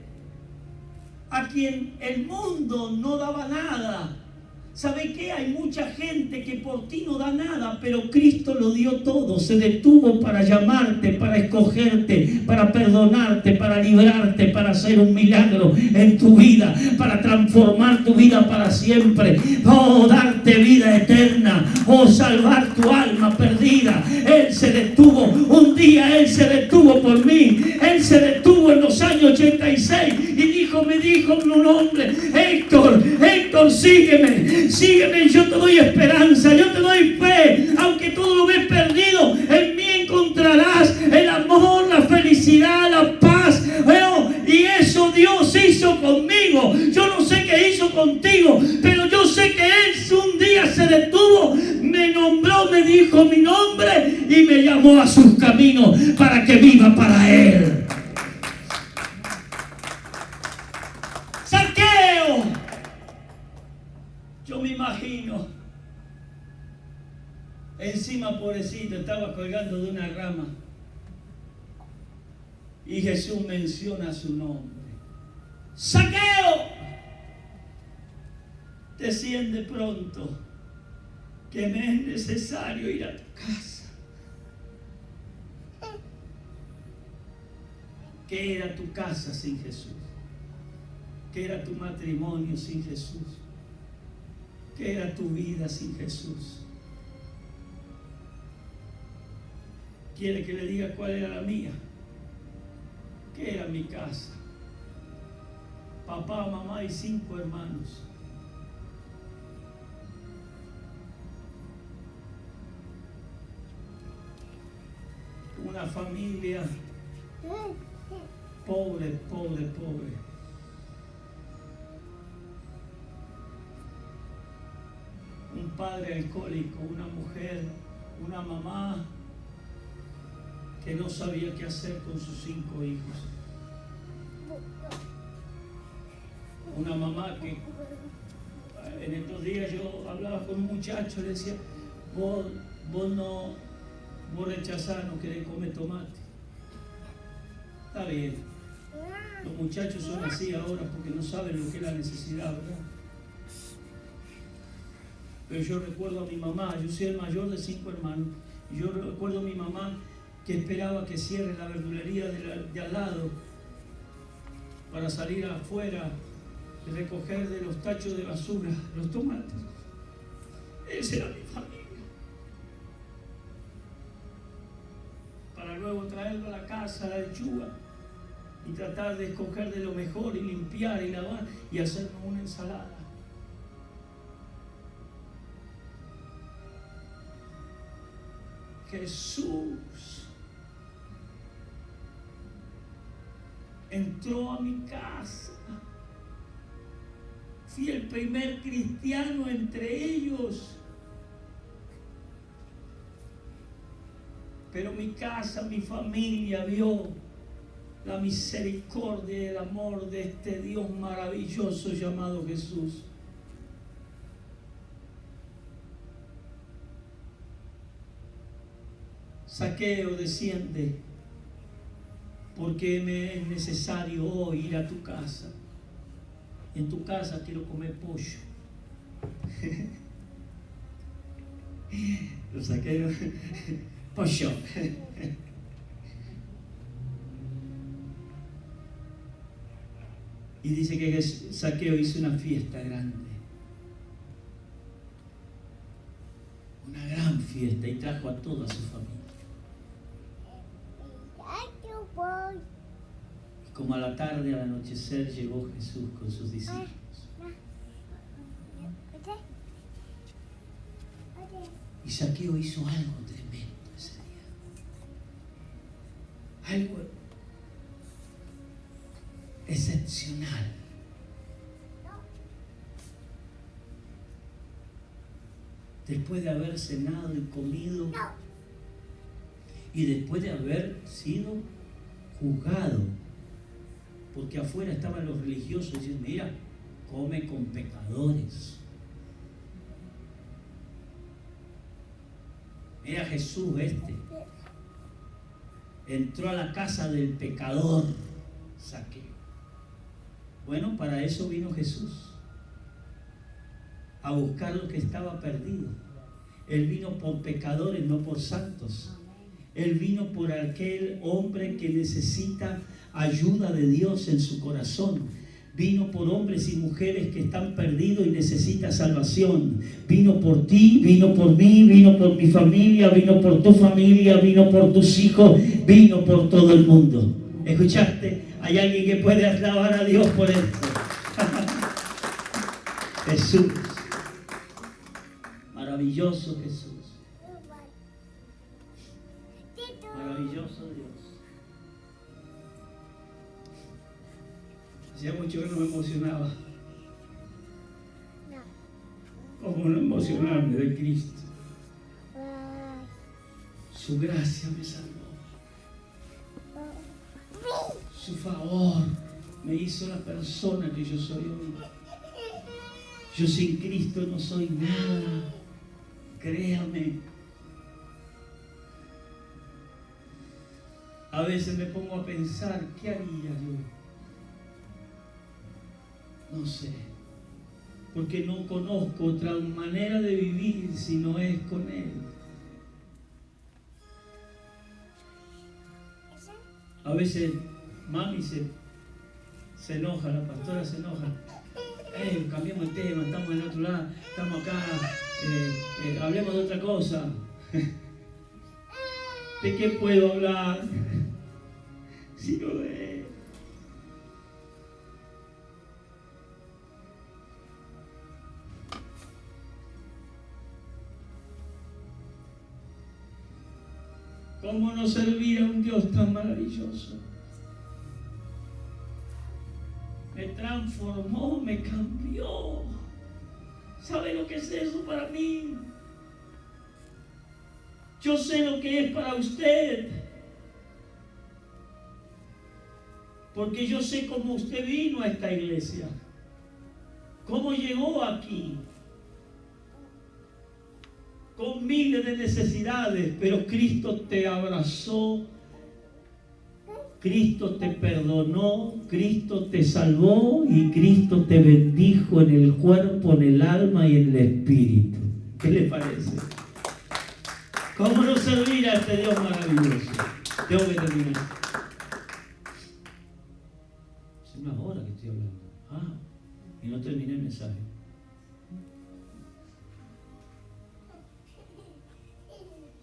a quien el mundo no daba nada. ¿Sabe qué? Hay mucha gente que por ti no da nada, pero Cristo lo dio todo. Se detuvo para llamarte, para escogerte, para perdonarte, para librarte, para hacer un milagro en tu vida, para transformar tu vida para siempre. Oh, darte vida eterna. Oh, salvar tu alma perdida. Él se detuvo. Un día Él se detuvo por mí. Él se detuvo en los años 86 y me dijo un hombre: Héctor, sígueme, yo te doy esperanza, yo te doy fe, aunque todo lo ves perdido, en mí encontrarás el amor, la felicidad, la paz. Y eso Dios hizo conmigo. Yo no sé qué hizo contigo, pero yo sé que Él un día se detuvo, me nombró, me dijo mi nombre y me llamó a sus caminos para que viva para Él. Zaqueo. Yo me imagino, encima pobrecito, estaba colgando de una rama y Jesús menciona su nombre. Zaqueo, desciende pronto, que me es necesario ir a tu casa. ¿Qué era tu casa sin Jesús? ¿Qué era tu matrimonio sin Jesús? ¿Qué era tu vida sin Jesús? ¿Quiere que le diga cuál era la mía? ¿Qué era mi casa? Papá, mamá y 5 hermanos. Una familia pobre, pobre, pobre. Un padre alcohólico, una mujer, una mamá que no sabía qué hacer con sus 5 hijos. Una mamá que en estos días yo hablaba con un muchacho, le decía, vos rechazás, no querés comer tomate. Está bien. Los muchachos son así ahora porque no saben lo que es la necesidad, ¿verdad? Pero yo recuerdo a mi mamá, yo soy el mayor de 5 hermanos, y yo recuerdo a mi mamá que esperaba que cierre la verdulería de al lado para salir afuera y recoger de los tachos de basura los tomates. Esa era mi familia. Para luego traerlo a la casa, la lechuga, y tratar de escoger de lo mejor y limpiar y lavar y hacernos una ensalada. Jesús entró a mi casa. Fui el primer cristiano entre ellos. Pero mi casa, mi familia vio la misericordia y el amor de este Dios maravilloso llamado Jesús. Zaqueo, desciende, porque me es necesario hoy ir a tu casa. En tu casa quiero comer pollo. Lo saqueo. Pollo. Y dice que Zaqueo hizo una fiesta grande. Una gran fiesta, y trajo a toda su familia. Y como a la tarde, al anochecer, llegó Jesús con sus discípulos. Y Zaqueo hizo algo tremendo ese día. Algo excepcional. Después de haber cenado y comido, y después de haber sido juzgado, porque afuera estaban los religiosos diciendo, mira, come con pecadores. Mira Jesús entró a la casa del pecador Zaqueo. Bueno, para eso vino Jesús, a buscar lo que estaba perdido. Él vino por pecadores, no por santos. Él vino por aquel hombre que necesita ayuda de Dios en su corazón. Vino por hombres y mujeres que están perdidos y necesitan salvación. Vino por ti, vino por mí, vino por mi familia, vino por tu familia, vino por tus hijos, vino por todo el mundo. ¿Escuchaste? Hay alguien que puede alabar a Dios por esto. Jesús. Maravilloso Jesús. Maravilloso Dios. Hacía mucho que no me emocionaba. ¿Cómo cómo no emocionarme de Cristo. Su gracia me salvó. Su favor me hizo la persona que yo soy hoy. Yo sin Cristo no soy nada. Créame. A veces me pongo a pensar, ¿qué haría yo? No sé. Porque no conozco otra manera de vivir si no es con Él. A veces mami se enoja, la pastora se enoja. Cambiemos el tema, estamos en otro lado, estamos acá, hablemos de otra cosa. ¿De qué puedo hablar? Sino de Él. ¿Cómo no servir a un Dios tan maravilloso? Me transformó, me cambió. ¿Sabe lo que es eso para mí? Yo sé lo que es para usted. Porque yo sé cómo usted vino a esta iglesia. Cómo llegó aquí. Con miles de necesidades, pero Cristo te abrazó, Cristo te perdonó, Cristo te salvó y Cristo te bendijo en el cuerpo, en el alma y en el espíritu. ¿Qué le parece? ¿Cómo no servir a este Dios maravilloso? Tengo que terminar. Hace unas horas que estoy hablando. Y no terminé el mensaje.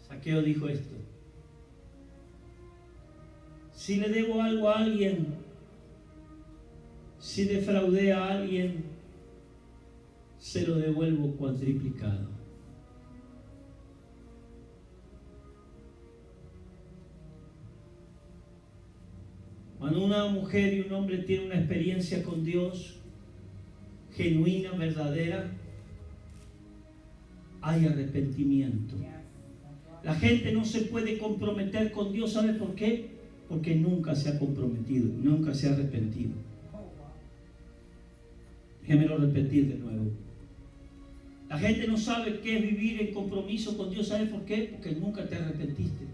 Zaqueo dijo esto: si le debo algo a alguien, si defraudé a alguien, se lo devuelvo cuadriplicado. Cuando una mujer y un hombre tienen una experiencia con Dios genuina, verdadera, hay arrepentimiento. La gente no se puede comprometer con Dios, ¿sabe por qué? Porque nunca se ha comprometido, nunca se ha arrepentido. Déjemelo repetir de nuevo. La gente no sabe qué es vivir en compromiso con Dios, ¿sabe por qué? Porque nunca te arrepentiste.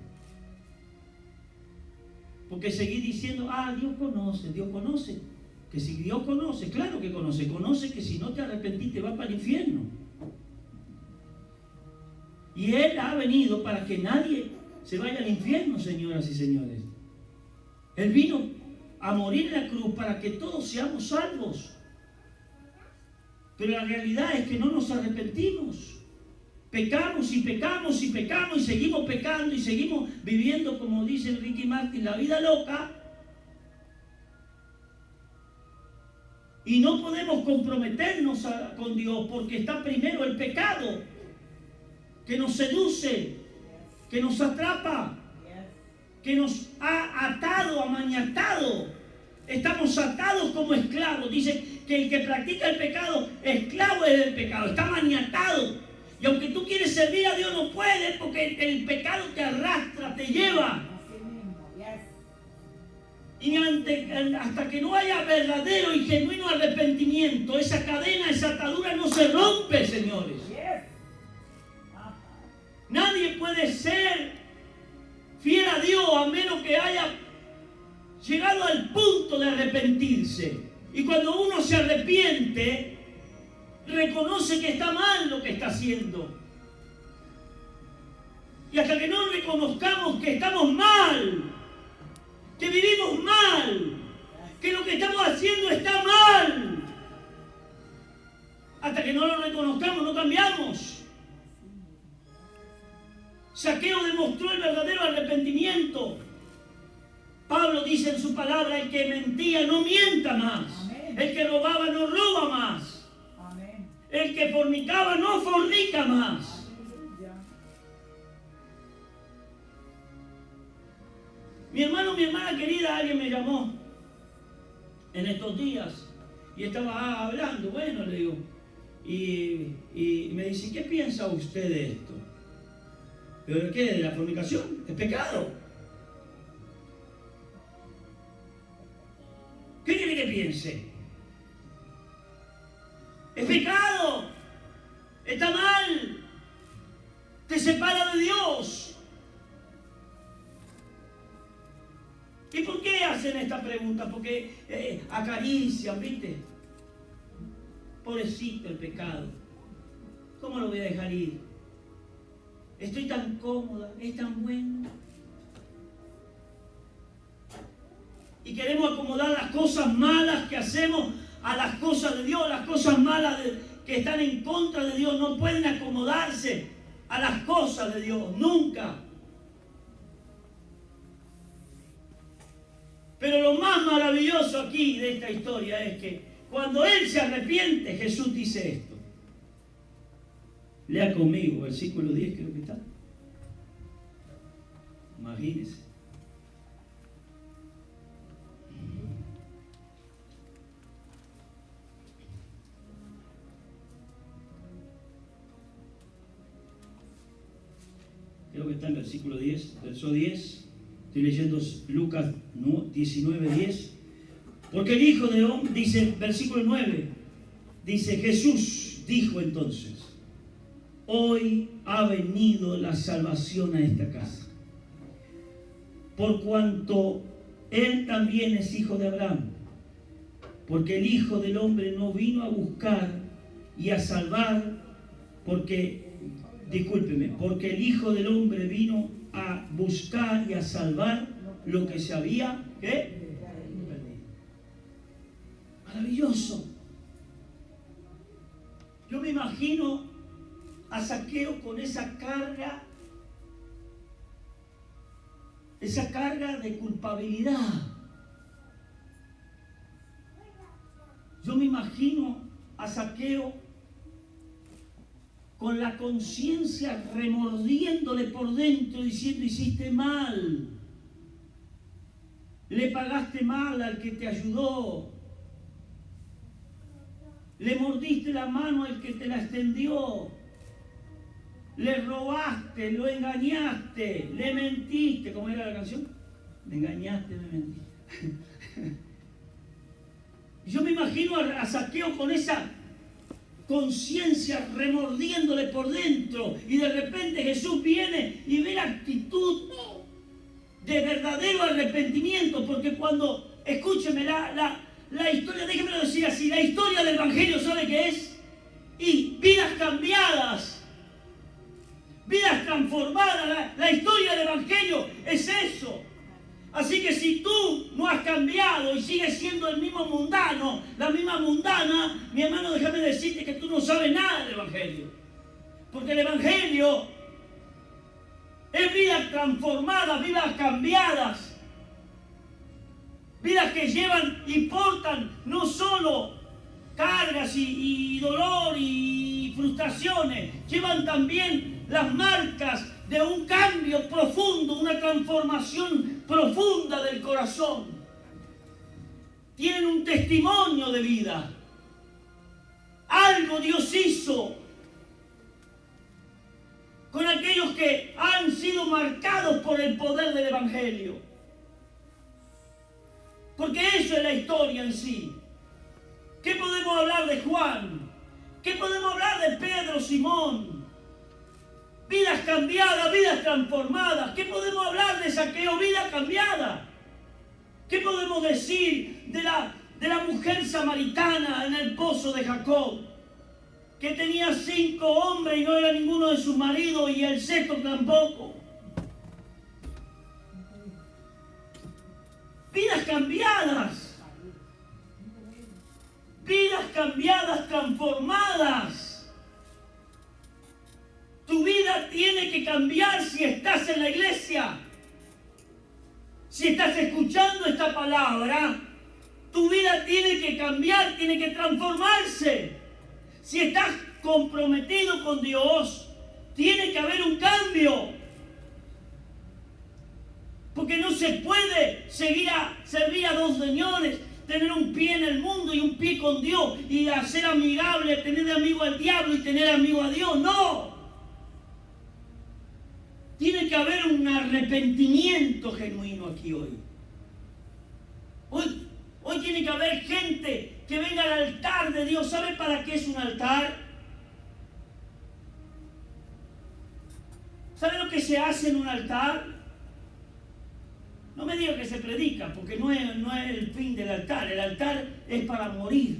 Porque seguí diciendo, Dios conoce, Dios conoce. Que si Dios conoce, claro que conoce, conoce que si no te arrepentiste vas para el infierno. Y Él ha venido para que nadie se vaya al infierno, señoras y señores. Él vino a morir en la cruz para que todos seamos salvos. Pero la realidad es que no nos arrepentimos. Pecamos y pecamos y pecamos y seguimos pecando y seguimos viviendo, como dice Ricky Martin, la vida loca. Y no podemos comprometernos con Dios porque está primero el pecado, que nos seduce, que nos atrapa, que nos ha atado, amañatado. Estamos atados como esclavos. Dice que el que practica el pecado, esclavo es del pecado, está maniatado. Y aunque tú quieres servir a Dios, no puedes, porque el pecado te arrastra, te lleva. Y hasta que no haya verdadero y genuino arrepentimiento, esa cadena, esa atadura no se rompe, señores. Nadie puede ser fiel a Dios a menos que haya llegado al punto de arrepentirse. Y cuando uno se arrepiente, reconoce que está mal lo que está haciendo. Y hasta que no reconozcamos que estamos mal, que vivimos mal, que lo que estamos haciendo está mal, hasta que no lo reconozcamos, no cambiamos. Zaqueo demostró el verdadero arrepentimiento. Pablo dice en su palabra, el que mentía no mienta más. Amén. El que robaba no roba más. Amén. El que fornicaba no fornica más. Mi hermano, mi hermana querida, alguien me llamó en estos días y estaba hablando. Bueno, le digo, y me dice, ¿qué piensa usted de esto? ¿Pero de qué? ¿De la fornicación? ¿Es pecado? ¿Qué quiere que piense? ¡Es pecado! ¡Está mal! ¡Te separa de Dios! ¿Y por qué hacen esta pregunta? Porque acarician, ¿viste? Pobrecito el pecado. ¿Cómo lo voy a dejar ir? Estoy tan cómoda, es tan bueno. Y queremos acomodar las cosas malas que hacemos a las cosas de Dios. Las cosas malas que están en contra de Dios no pueden acomodarse a las cosas de Dios, nunca. Pero lo más maravilloso aquí de esta historia es que cuando él se arrepiente, Jesús dice esto. Lea conmigo, versículo 10 creo que está. Imagínense. Creo que está en versículo 10, verso 10. Estoy leyendo Lucas 19, 10. Porque el Hijo de Hombre, dice, versículo 9, dice, Jesús dijo entonces, hoy ha venido la salvación a esta casa, por cuanto él también es hijo de Abraham, porque el Hijo del Hombre no vino a buscar y a salvar, porque el Hijo del Hombre vino a buscar y a salvar lo que se había, ¿qué? Maravilloso. Yo me imagino a Zaqueo con esa carga de culpabilidad. Yo me imagino a Zaqueo con la conciencia remordiéndole por dentro, diciendo, hiciste mal, le pagaste mal al que te ayudó, le mordiste la mano al que te la extendió, le robaste, lo engañaste, le mentiste. ¿Cómo era la canción? Me engañaste, me mentiste. Yo me imagino a Zaqueo con esa conciencia remordiéndole por dentro, y de repente Jesús viene y ve la actitud de verdadero arrepentimiento, porque cuando, escúcheme, la historia, déjeme decir así, la historia del Evangelio, ¿sabe qué es? Y vidas cambiadas, vidas transformadas. La historia del Evangelio es eso. Así que si tú no has cambiado y sigues siendo el mismo mundano, la misma mundana, mi hermano, déjame decirte que tú no sabes nada del Evangelio. Porque el Evangelio es vidas transformadas, vidas cambiadas, vidas que llevan y portan no solo cargas y dolor y frustraciones, llevan también las marcas de un cambio profundo, una transformación profunda del corazón. Tienen un testimonio de vida. Algo Dios hizo con aquellos que han sido marcados por el poder del Evangelio. Porque eso es la historia en sí. ¿Qué podemos hablar de Juan? ¿Qué podemos hablar de Pedro, Simón? Vidas cambiadas, vidas transformadas. ¿Qué podemos hablar de Zaqueo? Vida cambiada. ¿Qué podemos decir de la mujer samaritana en el pozo de Jacob? Que tenía 5 hombres y no era ninguno de sus maridos, y el sexto tampoco. Vidas cambiadas. Vidas cambiadas, transformadas. Tu vida tiene que cambiar si estás en la iglesia. Si estás escuchando esta palabra, tu vida tiene que cambiar, tiene que transformarse. Si estás comprometido con Dios, tiene que haber un cambio. Porque no se puede servir a 2 señores, tener un pie en el mundo y un pie con Dios y a ser amigable, tener de amigo al diablo y tener amigo a Dios. No. Tiene que haber un arrepentimiento genuino aquí hoy. Hoy tiene que haber gente que venga al altar de Dios. ¿Sabe para qué es un altar? ¿Sabe lo que se hace en un altar? No me diga que se predica, porque no es el fin del altar. El altar es para morir.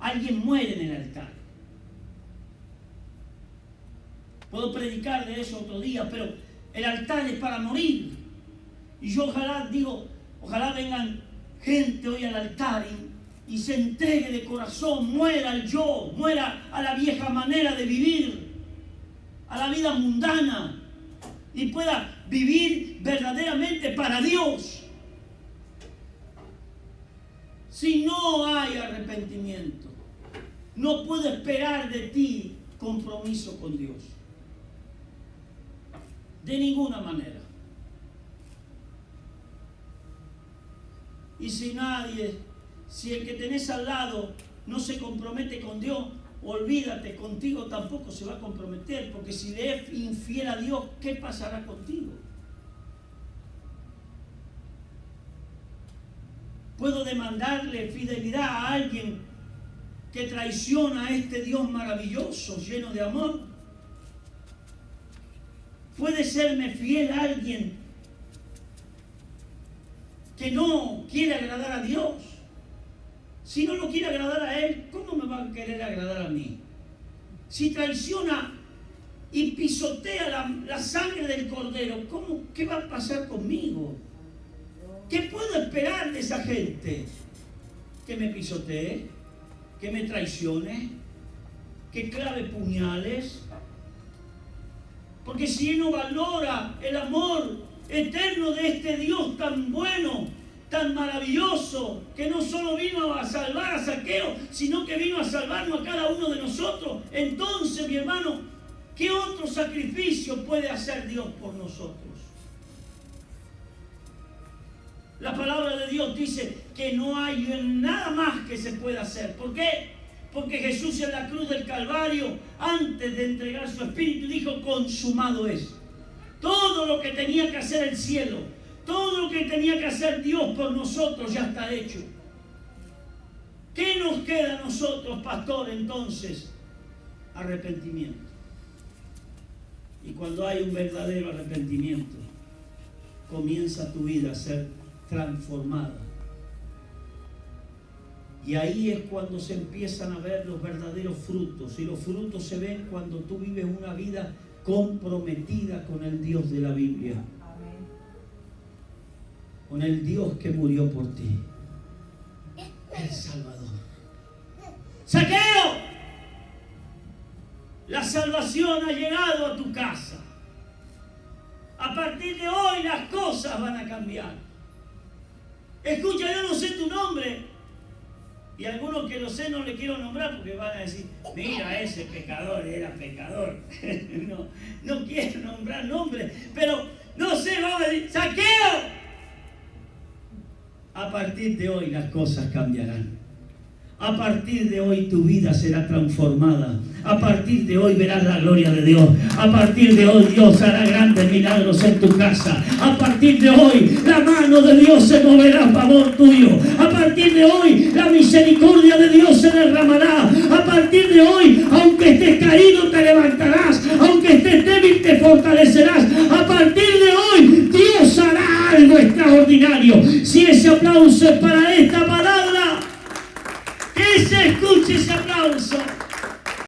Alguien muere en el altar. Puedo predicar de eso otro día, pero el altar es para morir. Y yo ojalá vengan gente hoy al altar y se entregue de corazón, muera el yo, muera a la vieja manera de vivir, a la vida mundana, y pueda vivir verdaderamente para Dios. Si no hay arrepentimiento, no puedo esperar de ti compromiso con Dios. De ninguna manera. Y si el que tenés al lado no se compromete con Dios, olvídate, contigo tampoco se va a comprometer, porque si le es infiel a Dios, ¿qué pasará contigo? ¿Puedo demandarle fidelidad a alguien que traiciona a este Dios maravilloso, lleno de amor? ¿Puede serme fiel a alguien que no quiere agradar a Dios? Si no lo quiere agradar a Él, ¿cómo me va a querer agradar a mí? Si traiciona y pisotea la sangre del Cordero, ¿qué va a pasar conmigo? ¿Qué puedo esperar de esa gente? ¿Que me pisotee? ¿Que me traicione? ¿Que clave puñales? Porque si Él no valora el amor eterno de este Dios tan bueno, tan maravilloso, que no solo vino a salvar a Zaqueo, sino que vino a salvarnos a cada uno de nosotros, entonces, mi hermano, ¿qué otro sacrificio puede hacer Dios por nosotros? La palabra de Dios dice que no hay nada más que se pueda hacer. ¿Por qué? Porque Jesús en la cruz del Calvario, antes de entregar su espíritu, dijo: consumado es. Todo lo que tenía que hacer el cielo, todo lo que tenía que hacer Dios por nosotros ya está hecho. ¿Qué nos queda a nosotros, pastor, entonces? Arrepentimiento. Y cuando hay un verdadero arrepentimiento, comienza tu vida a ser transformada. Y ahí es cuando se empiezan a ver los verdaderos frutos. Y los frutos se ven cuando tú vives una vida comprometida con el Dios de la Biblia. Amén. Con el Dios que murió por ti. El Salvador. ¡Zaqueo! La salvación ha llegado a tu casa. A partir de hoy las cosas van a cambiar. Escucha, yo no sé tu nombre. Y algunos que lo sé no le quiero nombrar porque van a decir: mira, ese pecador era pecador. No quiero nombrar nombres, pero no sé, vamos a decir: ¡Zaqueo! A partir de hoy las cosas cambiarán. A partir de hoy tu vida será transformada. A partir de hoy verás la gloria de Dios. A partir de hoy Dios hará grandes milagros en tu casa. A partir de hoy la mano de Dios se moverá a favor tuyo. A partir de hoy la misericordia de Dios se derramará. A partir de hoy, aunque estés caído, te levantarás. Aunque estés débil, te fortalecerás. A partir de hoy Dios hará algo extraordinario. Si ese aplauso es para esta palabra, que se escuche ese aplauso.